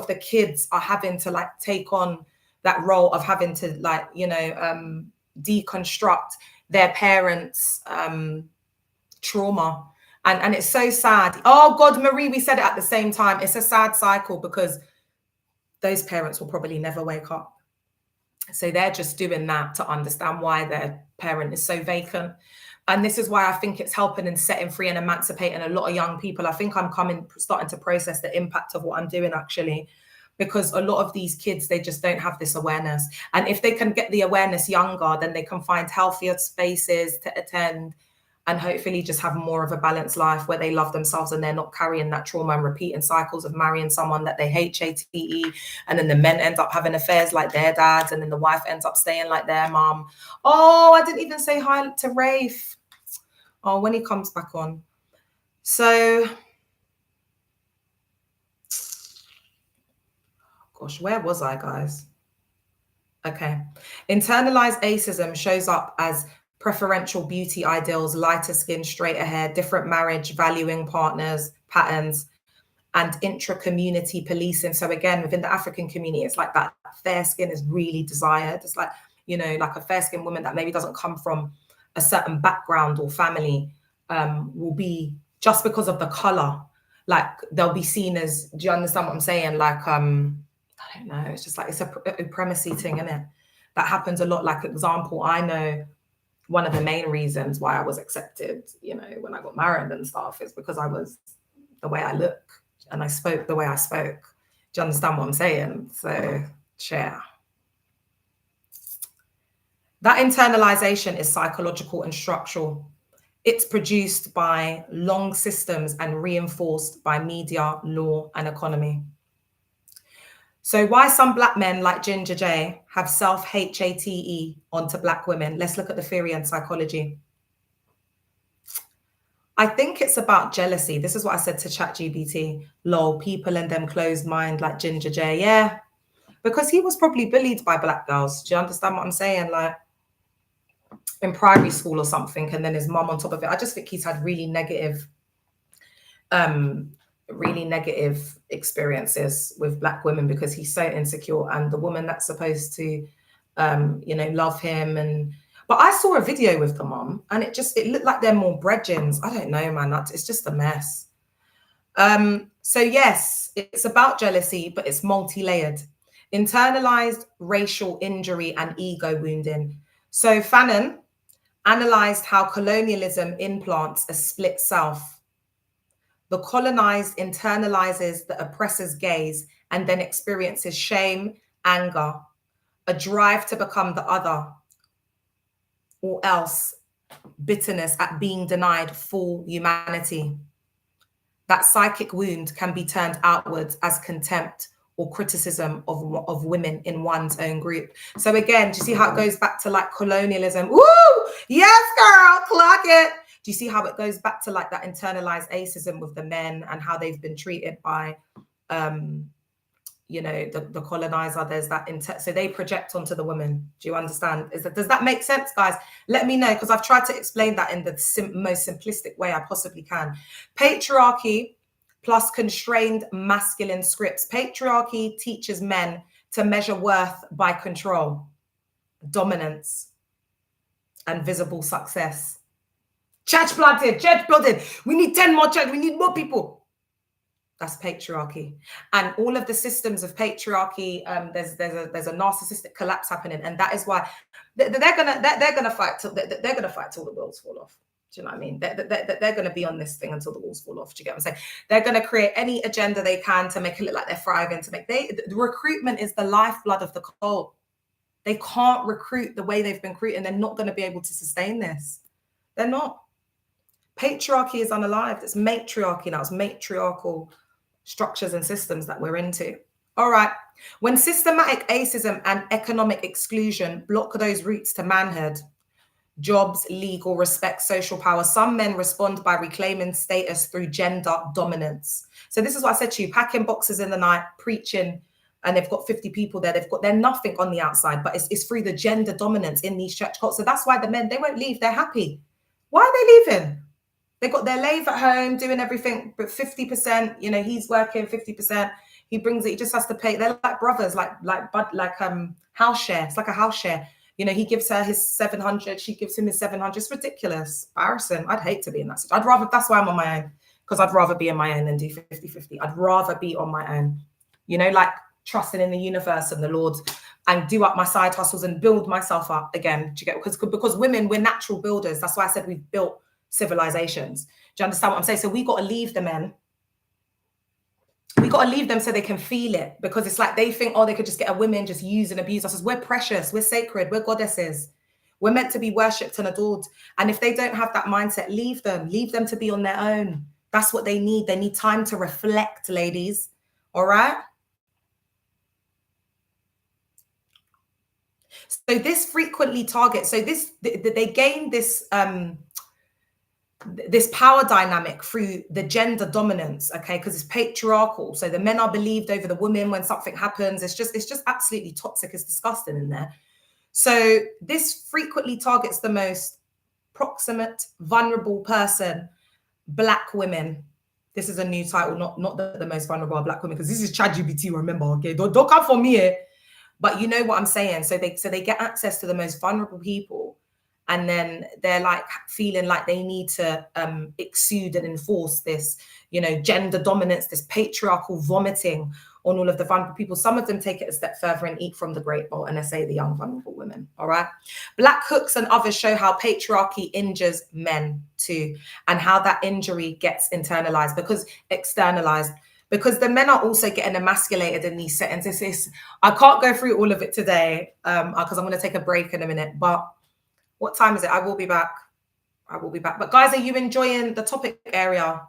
the kids are having to like take on that role of having to, like, you know, deconstruct their parents' trauma. And it's so sad. Oh God, Marie, we said it at the same time. It's a sad cycle, because those parents will probably never wake up. So they're just doing that to understand why their parent is so vacant. And this is why I think it's helping and setting free and emancipating a lot of young people. I think I'm starting to process the impact of what I'm doing, actually, because a lot of these kids, they just don't have this awareness. And if they can get the awareness younger, then they can find healthier spaces to attend, and hopefully just have more of a balanced life where they love themselves and they're not carrying that trauma and repeating cycles of marrying someone that they HATE, and then the men end up having affairs like their dads, and then the wife ends up staying like their mom. Oh, I didn't even say hi to Rafe. Oh, when he comes back on. So, gosh, where was I, guys? Okay. Internalized acism shows up as preferential beauty ideals, lighter skin, straighter hair, different marriage, valuing partners, patterns, and intra-community policing. So again, within the African community, it's like that fair skin is really desired. It's like, you know, like a fair skinned woman that maybe doesn't come from a certain background or family will be, just because of the color, like they'll be seen as, do you understand what I'm saying? Like, I don't know, it's just like, it's a supremacy thing, isn't it? That happens a lot. Like, example, I know one of the main reasons why I was accepted, you know, when I got married and stuff, is because I was the way I look and I spoke the way I spoke. Do you understand what I'm saying? So, share. That internalization is psychological and structural. It's produced by long systems and reinforced by media, law, and economy. So why some black men like Ginger J have self-HATE onto black women? Let's look at the theory and psychology. I think it's about jealousy. This is what I said to ChatGPT. Lol, people in them closed mind like Ginger J. Yeah, because he was probably bullied by black girls. Do you understand what I'm saying? Like in primary school or something, and then his mum on top of it. I just think he's had really negative experiences with black women because he's so insecure, and the woman that's supposed to love him. And but I saw a video with the mom and it looked like they're more brethrens. I don't know, man. It's just a mess. So yes, it's about jealousy, but it's multi-layered. Internalized racial injury and ego wounding. So Fanon analyzed how colonialism implants a split self. The colonized internalizes the oppressor's gaze and then experiences shame, anger, a drive to become the other, or else bitterness at being denied full humanity. That psychic wound can be turned outwards as contempt or criticism of women in one's own group. So again, do you see how it goes back to like colonialism? Woo! Yes, girl, clock it. Do you see how it goes back to like that internalized ageism with the men and how they've been treated by, the colonizer? There's that, so they project onto the women. Do you understand? Does that make sense, guys? Let me know, because I've tried to explain that in the most simplistic way I possibly can. Patriarchy plus constrained masculine scripts. Patriarchy teaches men to measure worth by control, dominance, and visible success. Church planted. We need 10 more church. We need more people. That's patriarchy. And all of the systems of patriarchy, there's a narcissistic collapse happening, and that is why they're gonna fight till the wheels fall off. Do you know what I mean? They're gonna be on this thing until the walls fall off. Do you get what I'm saying? They're gonna create any agenda they can to make it look like they're thriving. The recruitment is the lifeblood of the cult. They can't recruit the way they've been recruiting. They're not going to be able to sustain this. They're not. Patriarchy is unalived. It's matriarchy now. It's matriarchal structures and systems that we're into. All right. When systematic ageism and economic exclusion block those routes to manhood, jobs, legal respect, social power, some men respond by reclaiming status through gender dominance. So this is what I said to you, packing boxes in the night, preaching, and they've got 50 people there. They're nothing on the outside, but it's through the gender dominance in these church cults. So that's why the men, they won't leave. They're happy. Why are they leaving? They got their lave at home, doing everything, but 50%, he's working 50%. He brings it. He just has to pay. They're like brothers, like house share. It's like a house share. He gives her his 700. She gives him his 700. It's ridiculous. Embarrassing. I'd hate to be in that situation. That's why I'm on my own, because I'd rather be on my own than do 50-50. I'd rather be on my own, like trusting in the universe and the Lord, and do up my side hustles and build myself up again. Do you get? Because women, we're natural builders. That's why I said we've built civilizations. Do you understand what I'm saying? So we got to leave the men. We got to leave them so they can feel it, because it's like they think, they could just get a women, just use and abuse us. We're precious, we're sacred, we're goddesses. We're meant to be worshipped and adored. And if they don't have that mindset, leave them to be on their own. That's what they need. They need time to reflect, ladies. All right? So this frequently targets, they gain this this power dynamic through the gender dominance, okay, because it's patriarchal. So the men are believed over the women when something happens. It's just absolutely toxic. It's disgusting in there. So this frequently targets the most proximate, vulnerable person, Black women. This is a new title, not the most vulnerable are Black women, because this is ChatGPT, remember, okay? Don't come for me here. But you know what I'm saying? So they get access to the most vulnerable people, and then they're like feeling like they need to exude and enforce this, gender dominance, this patriarchal vomiting on all of the vulnerable people. Some of them take it a step further and eat from the great bowl, and they say the young vulnerable women. All right. Black hooks and others show how patriarchy injures men too, and how that injury gets internalized, externalized. Because the men are also getting emasculated in these settings. I can't go through all of it today because I'm going to take a break in a minute. But what time is it? I will be back. But guys, are you enjoying the topic area?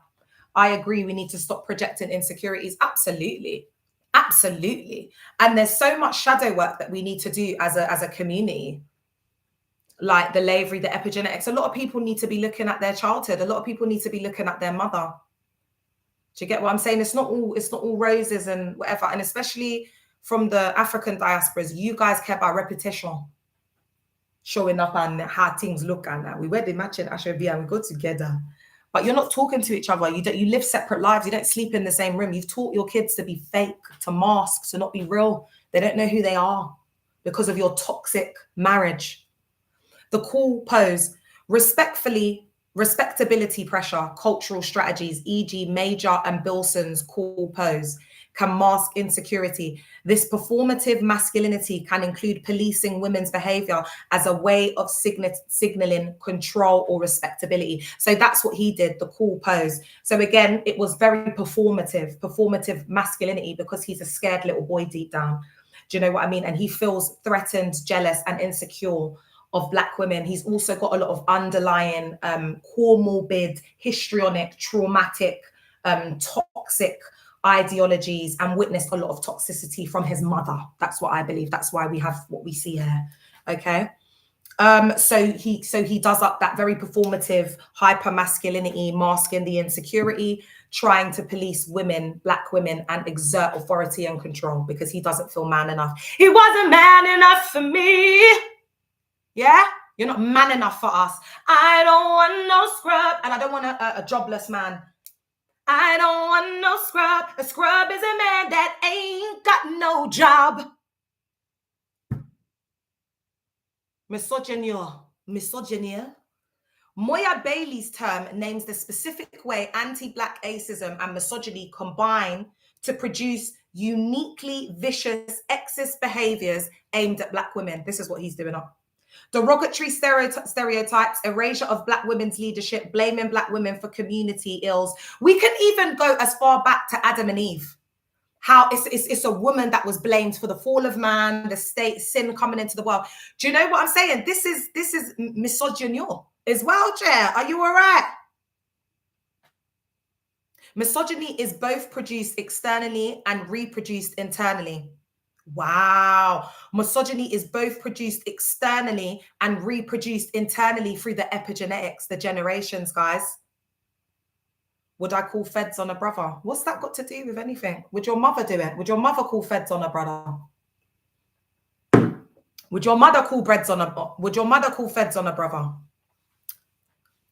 I agree. We need to stop projecting insecurities. Absolutely. And there's so much shadow work that we need to do as a community. like the lavery, the epigenetics. A lot of people need to be looking at their childhood. A lot of people need to be looking at their mother. Do you get what I'm saying? It's not all roses and whatever. And especially from the African diasporas, you guys care about repetition, showing up and how things look and that. We wear the matching Ashobi and we go together. But you're not talking to each other. You live separate lives. You don't sleep in the same room. You've taught your kids to be fake, to mask, to not be real. They don't know who they are because of your toxic marriage. The cool pose, respectability pressure, cultural strategies, e.g. Major and Bilson's cool pose, can mask insecurity. This performative masculinity can include policing women's behavior as a way of signaling control or respectability. So that's what he did, the cool pose. So again, it was very performative masculinity, because he's a scared little boy deep down. Do you know what I mean? And he feels threatened, jealous, and insecure of Black women. He's also got a lot of underlying comorbid, histrionic, traumatic, toxic ideologies, and witnessed a lot of toxicity from his mother. That's what I believe. That's why we have what we see here. Okay. So he does up that very performative hyper masculinity, masking the insecurity, trying to police women, Black women, and exert authority and control because he doesn't feel man enough. He wasn't man enough for me. Yeah, you're not man enough for us. I don't want no scrub, and I don't want a jobless man. I don't want no scrub. A scrub is a man that ain't got no job. Misogyny. Moya Bailey's term names the specific way anti-Black ageism and misogyny combine to produce uniquely vicious sexist behaviors aimed at Black women. This is what he's doing up. Derogatory stereotypes, erasure of Black women's leadership, blaming Black women for community ills. We can even go as far back to Adam and Eve. How it's a woman that was blamed for the fall of man, the state, sin coming into the world. Do you know what I'm saying? This is misogyny as well, Chair. Are you all right? Misogyny is both produced externally and reproduced internally. Wow. Misogyny is both produced externally and reproduced internally through the epigenetics, the generations, guys. Would I call feds on a brother? What's that got to do with anything? Would your mother do it? Would your mother call feds on a brother? Would your mother call feds on a brother?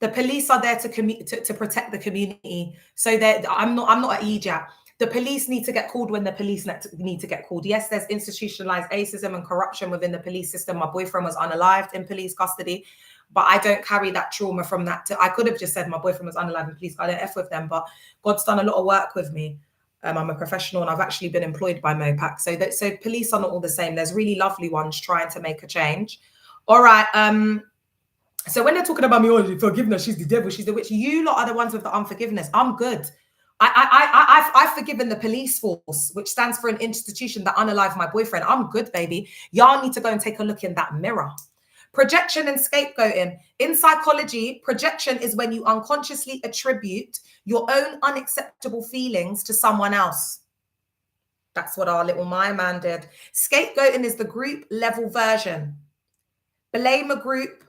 The police are there to protect the community. So that I'm not an idiot. The police need to get called when the police need to get called. Yes, there's institutionalized ageism and corruption within the police system. My boyfriend was unalived in police custody, but I don't carry that trauma from that. I could have just said my boyfriend was unalived in police. I don't F with them, but God's done a lot of work with me. I'm a professional and I've actually been employed by MOPAC. So police are not all the same. There's really lovely ones trying to make a change. All right. So when they're talking about me, oh, forgiveness, she's the devil, she's the witch. You lot are the ones with the unforgiveness. I'm good. I've forgiven the police force, which stands for an institution that unalived my boyfriend. I'm good, baby. Y'all need to go and take a look in that mirror. Projection and scapegoating. In psychology, projection is when you unconsciously attribute your own unacceptable feelings to someone else. That's what our little my man did. Scapegoating is the group level version. Blame a group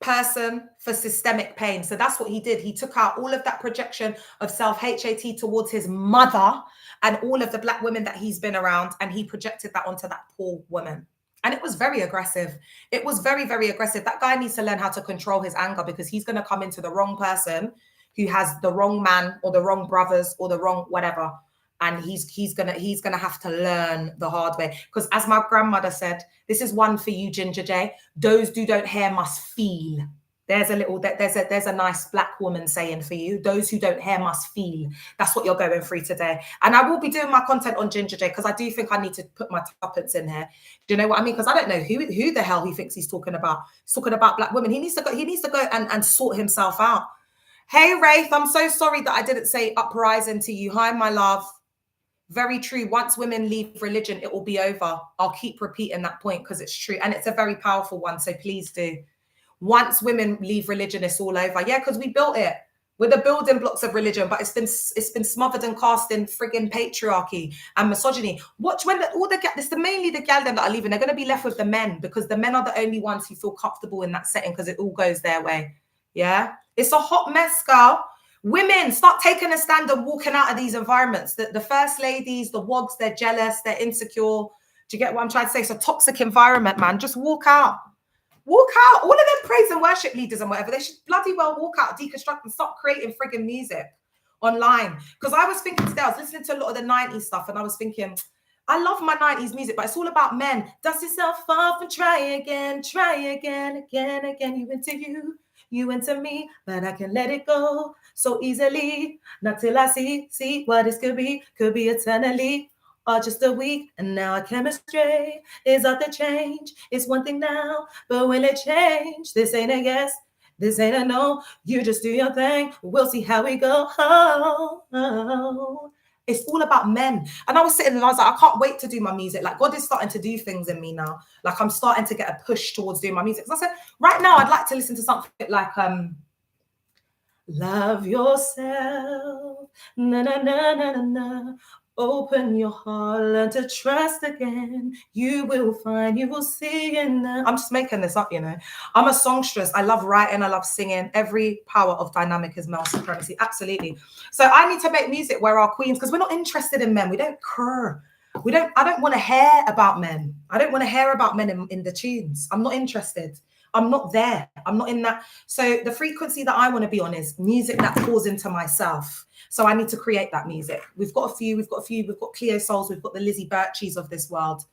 person for systemic pain. So that's what he did. He took out all of that projection of self-HAT towards his mother and all of the Black women that he's been around, and he projected that onto that poor woman. And it was very aggressive. It was very, very aggressive. That guy needs to learn how to control his anger, because he's going to come into the wrong person who has the wrong man or the wrong brothers or the wrong whatever. And he's gonna have to learn the hard way. Because as my grandmother said, this is one for you, Ginger J. Those who don't hear must feel. There's a nice Black woman saying for you. Those who don't hear must feel. That's what you're going through today. And I will be doing my content on Ginger J, because I do think I need to put my tuppence in here. Do you know what I mean? Because I don't know who the hell he thinks he's talking about. He's talking about Black women. He needs to go and sort himself out. Hey Wraith, I'm so sorry that I didn't say uprising to you. Hi, my love. Very true. Once women leave religion, it will be over. I'll keep repeating that point because it's true. And it's a very powerful one. So please do. Once women leave religion, it's all over. Yeah, because we built it. We're the building blocks of religion, but it's been smothered and cast in frigging patriarchy and misogyny. Watch when mainly the gal them that are leaving, they're going to be left with the men, because the men are the only ones who feel comfortable in that setting because it all goes their way. Yeah, it's a hot mess, girl. Women, start taking a stand and walking out of these environments. The first ladies, the wogs, they're jealous, they're insecure. Do you get what I'm trying to say? It's a toxic environment, man. Just walk out. Walk out. All of them praise and worship leaders and whatever, they should bloody well walk out, deconstruct, and stop creating frigging music online. Because I was thinking today, I was listening to a lot of the 90s stuff, and I was thinking, I love my 90s music, but it's all about men. Dust yourself off and try again, again. You into me, but I can let it go so easily. Not till I see what this could be eternally. Or just a week, and now our chemistry is off the change. It's one thing now, but will it change? This ain't a yes, this ain't a no. You just do your thing, we'll see how we go. It's all about men. And I was sitting and I was like, I can't wait to do my music. Like, God is starting to do things in me now. Like, I'm starting to get a push towards doing my music. So I said, right now, I'd like to listen to something like, love yourself, na na na na na na. Open your heart, learn to trust again. You will find, you will see. And I'm just making this up, you know. I'm a songstress. I love writing. I love singing. Every power of dynamic is male supremacy. Absolutely. So I need to make music where our queens, because we're not interested in men. We don't care. I don't want to hear about men. I don't want to hear about men in the tunes. I'm not interested. I'm not there. I'm not in that. So the frequency that I want to be on is music that falls into myself. So I need to create that music. We've got Cleo Souls, we've got the Lizzie Birchies of this world,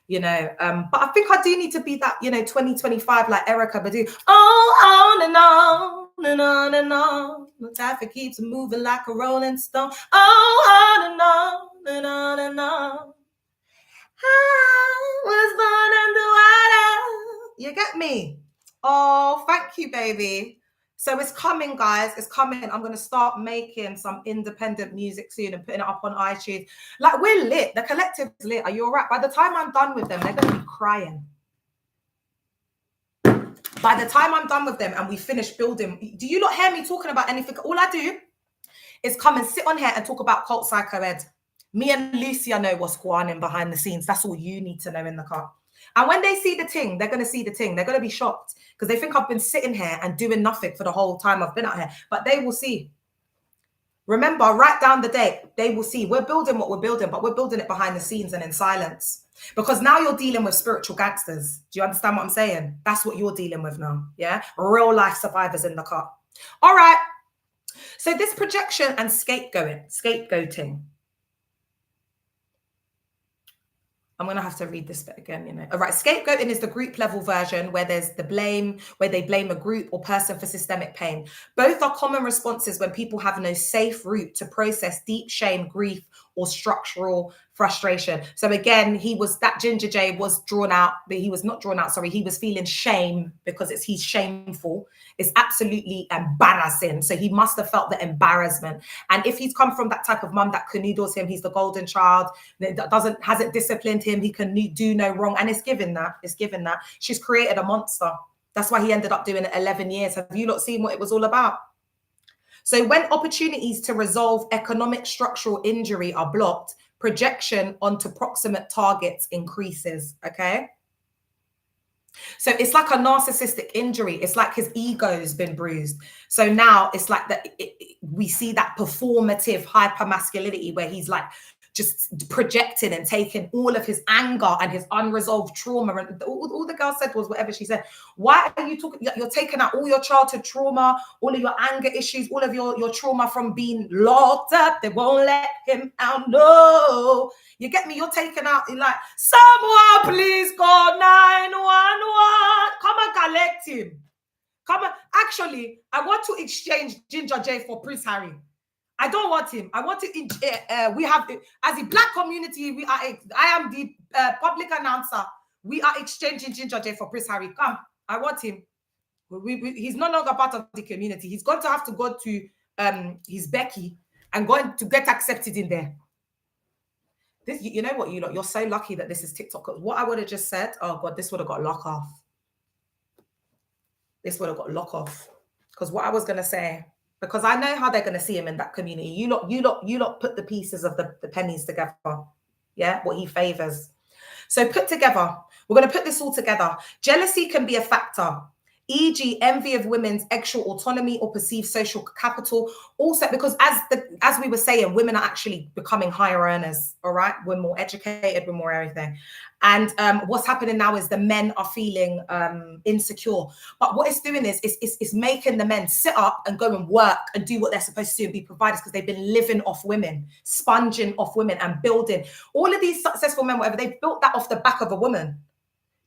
you know. But I think I do need to be that, you know, 2025 like Erica Badu. Oh, on and on and on and on. The traffic keeps moving like a rolling stone. Oh, on and on and on and on. I was born underwater. You get me? Oh, thank you, baby. So it's coming, guys. It's coming. I'm going to start making some independent music soon and putting it up on iTunes. Like, we're lit. The collective's lit. Are you all right? By the time I'm done with them, they're going to be crying. By the time I'm done with them and we finish building, do you not hear me talking about anything? All I do is come and sit on here and talk about cult psycho ed. Me and Lucia know what's going on behind the scenes. That's all you need to know in the car. And when they see the thing, they're going to see the thing. They're going to be shocked because they think I've been sitting here and doing nothing for the whole time I've been out here. But they will see. Remember, write down the date. They will see. We're building what we're building, but we're building it behind the scenes and in silence. Because now you're dealing with spiritual gangsters. Do you understand what I'm saying? That's what you're dealing with now. Yeah? Real life survivors in the car. All right. So this projection and scapegoating. I'm going to have to read this bit again, you know. All right, scapegoating is the group level version where there's the blame, where they blame a group or person for systemic pain. Both are common responses when people have no safe route to process deep shame, grief, or structural frustration. So again, that Ginger J was drawn out, but he was not drawn out, sorry. He was feeling shame because he's shameful. It's absolutely embarrassing. So he must have felt the embarrassment. And if he's come from that type of mum that canoodles him, he's the golden child, that hasn't disciplined him, he can do no wrong. And it's given that. She's created a monster. That's why he ended up doing it 11 years. Have you not seen what it was all about? So when opportunities to resolve economic structural injury are blocked, projection onto proximate targets increases, okay? So it's like a narcissistic injury. It's like his ego's been bruised. So now it's like that. We see that performative hypermasculinity where he's like just projecting and taking all of his anger and his unresolved trauma. And all the girl said was whatever she said. Why are you talking? You're taking out all your childhood trauma, all of your anger issues, all of your trauma from being locked up. They won't let him out. No. You get me? You're taking out, like, someone please call 911. Come and collect him. Come on. Actually, I want to exchange Ginger J for Prince Harry. I don't want him. I want to, we have, as a Black community, I am the public announcer. We are exchanging Ginger J for Prince Harry. Come, I want him. He's no longer part of the community. He's going to have to go to his Becky and going to get accepted in there. This, you know what, you're so lucky that this is TikTok. What I would have just said, oh God, this would have got lock off. This would have got lock off. Because what I was going to say, because I know how they're going to see him in that community. You lot put the pieces of the pennies together. Yeah, what he favors. So put together, we're going to put this all together. Jealousy can be a factor, e.g. envy of women's actual autonomy or perceived social capital. Also, because as we were saying, women are actually becoming higher earners, all right? We're more educated, we're more everything. And what's happening now is the men are feeling insecure. But what it's doing is it's making the men sit up and go and work and do what they're supposed to do and be providers, because they've been living off women, sponging off women and building. All of these successful men, whatever, they've built that off the back of a woman.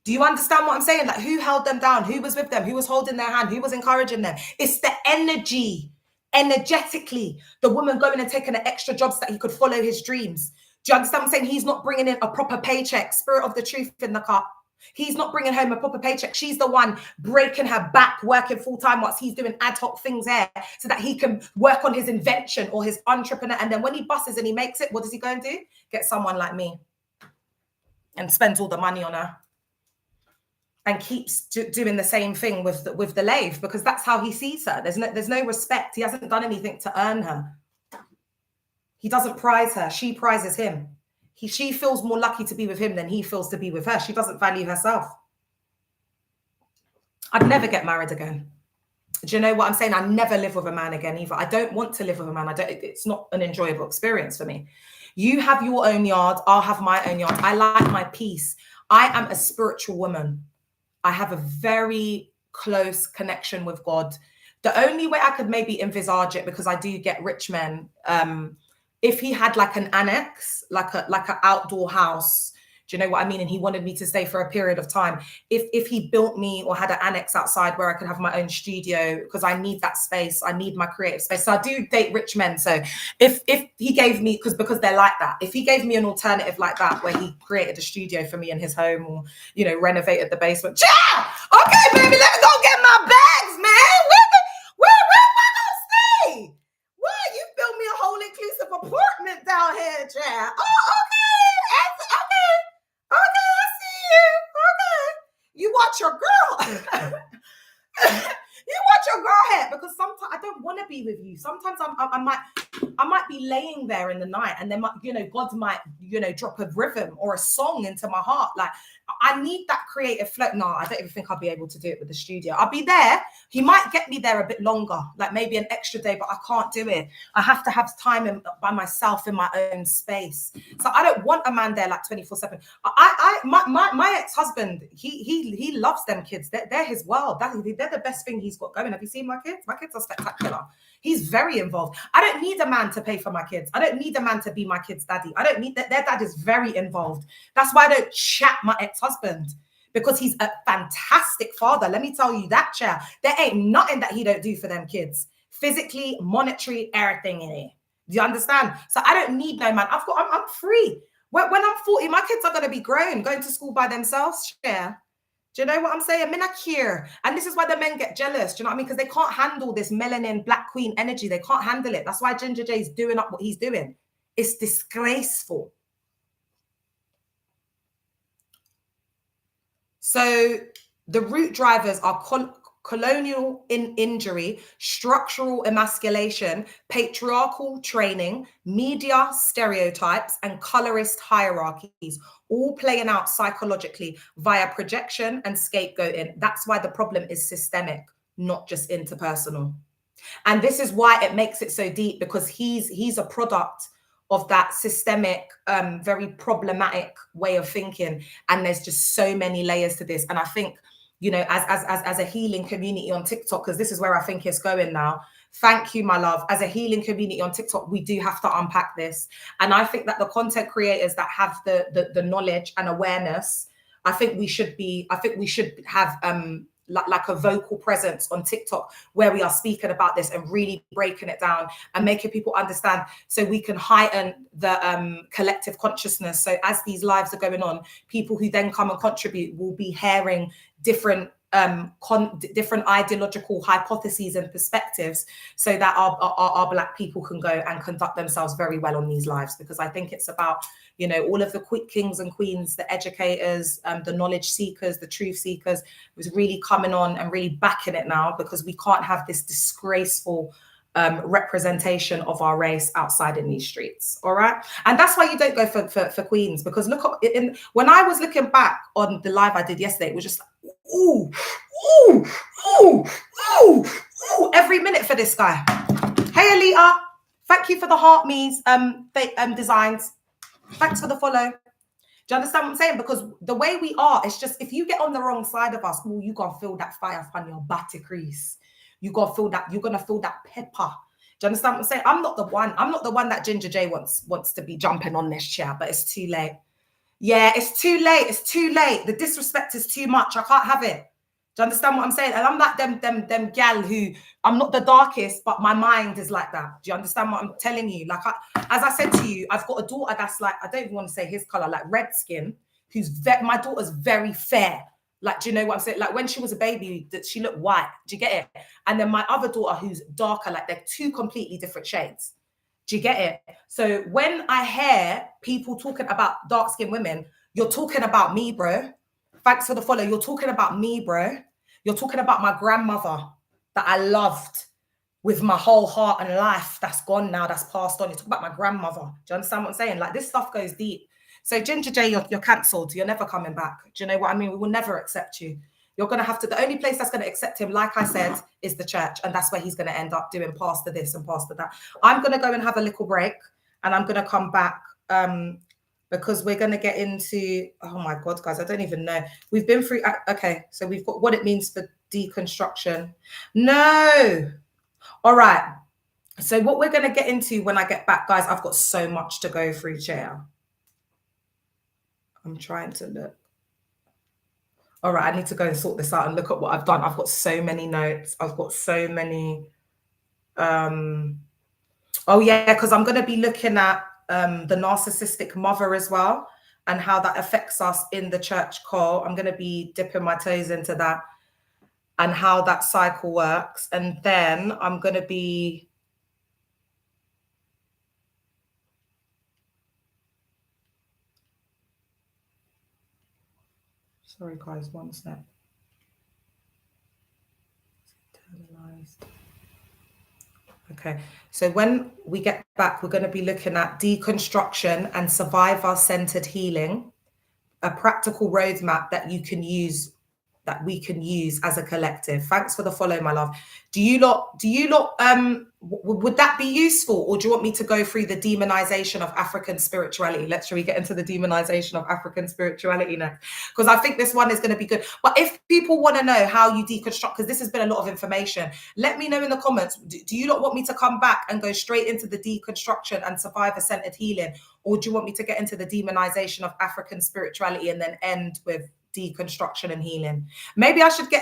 Do you understand what I'm saying? Like, who held them down? Who was with them? Who was holding their hand? Who was encouraging them? It's the energy, energetically, the woman going and taking the extra jobs that he could follow his dreams. Do you understand what I'm saying? He's not bringing in a proper paycheck, spirit of the truth in the cup. He's not bringing home a proper paycheck. She's the one breaking her back, working full time whilst he's doing ad hoc things there so that he can work on his invention or his entrepreneur. And then when he busts and he makes it, what does he go and do? Get someone like me and spends all the money on her and keeps doing the same thing with the lathe, because that's how he sees her. There's no respect. He hasn't done anything to earn her. He doesn't prize her. She prizes him. She feels more lucky to be with him than he feels to be with her. She doesn't value herself. I'd never get married again. Do you know what I'm saying? I never live with a man again either. I don't want to live with a man. It's not an enjoyable experience for me. You have your own yard. I'll have my own yard. I like my peace. I am a spiritual woman. I have a very close connection with God. The only way I could maybe envisage it, because I do get rich men, if he had like an annex, like an outdoor house, do you know what I mean? And he wanted me to stay for a period of time. If he built me or had an annex outside where I could have my own studio, because I need that space, I need my creative space. So I do date rich men. So if he gave me, because they're like that, if he gave me an alternative like that, where he created a studio for me in his home, or, you know, renovated the basement. Yeah! Okay, baby, let me go get my bags, man. Where am I gonna stay? Why you built me a whole inclusive apartment down here, Chad? Oh, okay, I see you. Okay, you watch your girl. You watch your girl head, because sometimes I don't want to be with you. Sometimes I might be laying there in the night, and then God might drop a rhythm or a song into my heart. Like, I need that creative flow. No, I don't even think I'll be able to do it with the studio. I'll be there. He might get me there a bit longer, like maybe an extra day, but I can't do it. I have to have time by myself in my own space. So I don't want a man there like 24/7. My ex-husband, he loves them kids. They're his world. They're the best thing he's got going. Have you seen my kids? My kids are spectacular. He's very involved. I don't need a man to pay for my kids. I don't need a man to be my kid's daddy. I don't need that. Their dad is very involved. That's why I don't chat my ex-husband, because he's a fantastic father. Let me tell you that, Chair. There ain't nothing that he don't do for them kids. Physically, monetary, everything in it. Do you understand? So I don't need no man. I'm free. When I'm 40, my kids are going to be grown, going to school by themselves, Chair. Do you know what I'm saying? Men are here. And this is why the men get jealous. Do you know what I mean? Because they can't handle this melanin black queen energy. They can't handle it. That's why Ginger J's doing up what he's doing. It's disgraceful. So the root drivers are colonial injury, structural emasculation, patriarchal training, media stereotypes, and colorist hierarchies, all playing out psychologically via projection and scapegoating. That's why the problem is systemic, not just interpersonal. And this is why it makes it so deep, because he's a product of that systemic, very problematic way of thinking. And there's just so many layers to this. And I think, as a healing community on TikTok, because this is where I think it's going now. Thank you, my love. As a healing community on TikTok, we do have to unpack this. And I think that the content creators that have the knowledge and awareness, I think we should have like a vocal presence on TikTok where we are speaking about this and really breaking it down and making people understand, so we can heighten the collective consciousness. So as these lives are going on, people who then come and contribute will be hearing different different ideological hypotheses and perspectives, so that our Black people can go and conduct themselves very well on these lives. Because I think it's about, all of the kings and queens, the educators, the knowledge seekers, the truth seekers, was really coming on and really backing it now, because we can't have this disgraceful representation of our race outside in these streets. All right. And that's why you don't go for queens, because look at when I was looking back on the live I did yesterday, it was just like, ooh, ooh, ooh, ooh, ooh, every minute for this guy. Hey Alita, thank you for the heart me's designs. Thanks for the follow. Do you understand what I'm saying? Because the way we are, it's just, if you get on the wrong side of us, oh, you gonna feel that fire on your body crease. You gonna feel that, you're gonna feel that pepper. Do you understand what I'm saying? I'm not the one that Ginger J wants to be jumping on this chair, but it's too late. Yeah, it's too late. It's too late. The disrespect is too much. I can't have it. Do you understand what I'm saying? And I'm like them gal who, I'm not the darkest, but my mind is like that. Do you understand what I'm telling you? Like, as I said to you, I've got a daughter that's like, I don't even want to say his color, like red skin, my daughter's very fair. Like, do you know what I'm saying? Like when she was a baby, that she looked white. Do you get it? And then my other daughter who's darker, like they're two completely different shades. Do you get it? So when I hear people talking about dark-skinned women, you're talking about me, bro. Thanks for the follow. You're talking about me, bro. You're talking about my grandmother that I loved with my whole heart and life. That's gone now. That's passed on. You talk about my grandmother. Do you understand what I'm saying? Like, this stuff goes deep. So Ginger J, you're cancelled. You're never coming back. Do you know what I mean? We will never accept you. You're going to have to, the only place that's going to accept him, like I said, is the church. And that's where he's going to end up doing pastor this and pastor that. I'm going to go and have a little break, and I'm going to come back because we're going to get into, oh my God, guys, I don't even know. We've been through, okay, so we've got what it means for deconstruction. No. All right. So what we're going to get into when I get back, guys, I've got so much to go through, Chair. I'm trying to look. All right, I need to go and sort this out and look at what I've done. I've got so many notes. I've got so many. Oh, yeah, because I'm going to be looking at the narcissistic mother as well and how that affects us in the church call. I'm going to be dipping my toes into that and how that cycle works. And then I'm going to be... Sorry, guys, one sec. Okay, so when we get back, we're going to be looking at deconstruction and survivor-centered healing, a practical roadmap that you can use, that we can use as a collective. Thanks for the follow, my love. Would that be useful, or do you want me to go through the demonization of African spirituality? Shall we get into the demonization of African spirituality now? Because I think this one is going to be good. But if people want to know how you deconstruct, because this has been a lot of information, let me know in the comments. Do you not want me to come back and go straight into the deconstruction and survivor-centered healing, or do you want me to get into the demonization of African spirituality and then end with deconstruction and healing? Maybe I should do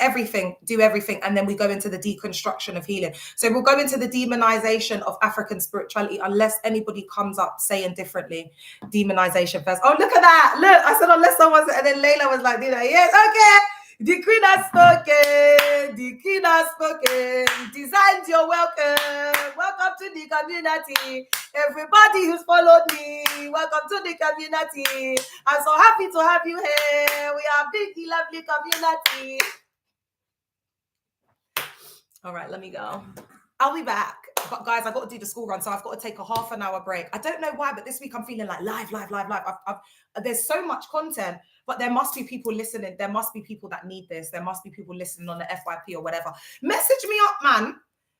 everything, and then we go into the deconstruction of healing. So we'll go into the demonization of African spirituality, unless anybody comes up saying differently. Demonization first. Oh, look at that. Look, I said unless someone said, and then Layla was like, yes, okay. The queen has spoken. The queen has spoken. Designed, you're welcome. Welcome to the community. Everybody who's followed me, welcome to the community. I'm so happy to have you here. We are a big, lovely community. All right, let me go. I'll be back. But guys, I've got to do the school run, so I've got to take a half an hour break. I don't know why, but this week I'm feeling like live. There's so much content, but there must be people listening. There must be people that need this. There must be people listening on the FYP or whatever. Message me up, man.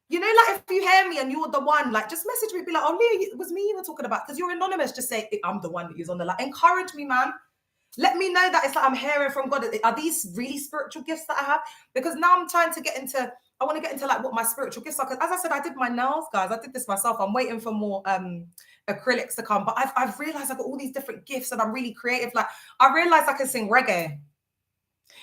You know, like if you hear me and you're the one, like just message me, be like, oh, Leah, it was me you were talking about, because you're anonymous. Just say, I'm the one that is on the line. Encourage me, man. Let me know that it's like I'm hearing from God. Are these really spiritual gifts that I have? Because now I'm trying to get into, I want to get into like what my spiritual gifts are. Because as I said, I did my nails, guys. I did this myself. I'm waiting for more acrylics to come. But I've realized I've got all these different gifts and I'm really creative. Like I realized I can sing reggae,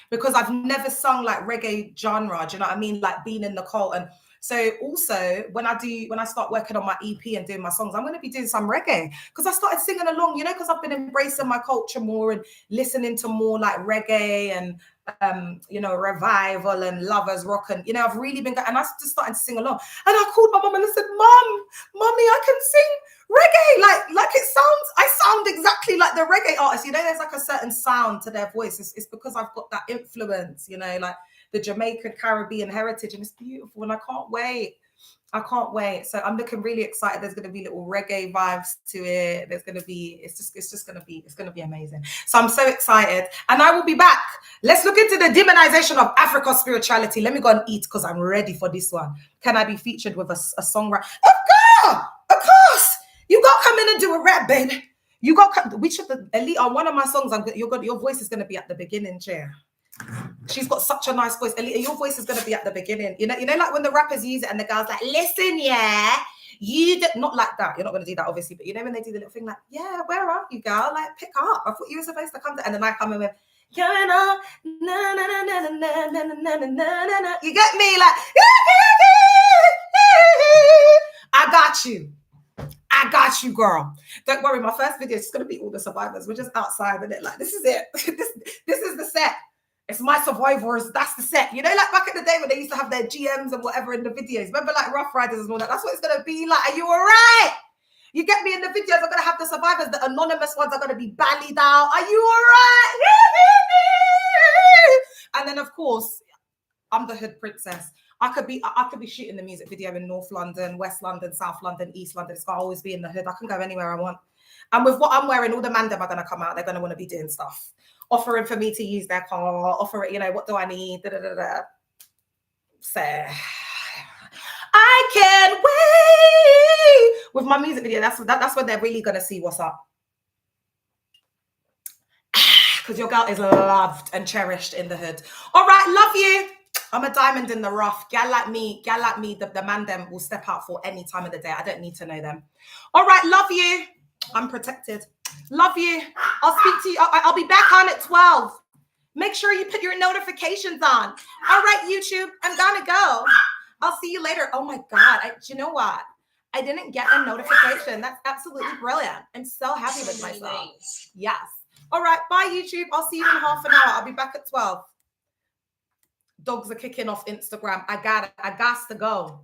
because I've never sung like reggae genre. Do you know what I mean? Like being in the cult. And so also when I start working on my EP and doing my songs, I'm going to be doing some reggae, because I started singing along, you know, because I've been embracing my culture more and listening to more like reggae and, you know, revival and lovers rock. And, you know, I've really been, and I just started to sing along. And I called my mum and I said, Mommy, I can sing reggae. Like I sound exactly like the reggae artist. You know, there's like a certain sound to their voice. It's because I've got that influence, you know, like the Jamaican Caribbean heritage, and it's beautiful and I can't wait. I can't wait. So I'm looking really excited. There's going to be little reggae vibes to it. There's going to be, it's going to be amazing. So I'm so excited, and I will be back. Let's look into the demonization of African spirituality. Let me go and eat because I'm ready for this one. Can I be featured with a songwriter? Of course. You got to come in and do a rap, baby. You got. We should. Elite on one of my songs. Your voice is going to be at the beginning, chair. She's got such a nice voice. Elite, your voice is going to be at the beginning. You know, like when the rappers use it and the girls like, listen, yeah, not like that. You're not going to do that, obviously. But you know when they do the little thing like, yeah, where are you, girl? Like, pick up. I thought you were supposed to come to, and then I come in with, going on, na na na na na na na na na na. You get me? Like, I got you, girl. Don't worry. My first video is going to be all the survivors. We're just outside with it. Like, this is it. This is the set. It's my survivors. That's the set. You know, like back in the day when they used to have their GMs and whatever in the videos. Remember, like Rough Riders and all that. That's what it's going to be like. Are you all right? You get me? In the videos, I'm going to have the survivors. The anonymous ones are going to be ballied out. Are you all right? And then, of course, I'm the hood princess. I could be shooting the music video in North London, West London, South London, East London. It's got to always be in the hood. I can go anywhere I want. And with what I'm wearing, all the mandem are going to come out. They're going to want to be doing stuff. Offering for me to use their car. Offer it, you know, what do I need? Da, da, da, da. So, I can't wait. With my music video, that's when they're really going to see what's up. Because your girl is loved and cherished in the hood. All right, love you. I'm a diamond in the rough. Gal like me, the man them will step out for any time of the day. I don't need to know them. All right, love you. I'm protected. Love you. I'll speak to you. I'll be back on at 12. Make sure you put your notifications on. All right, YouTube, I'm gonna go. I'll see you later. Oh my God, do you know what? I didn't get a notification. That's absolutely brilliant. I'm so happy with myself. Yes. All right, bye YouTube. I'll see you in half an hour. I'll be back at 12. Dogs are kicking off Instagram. I got to go.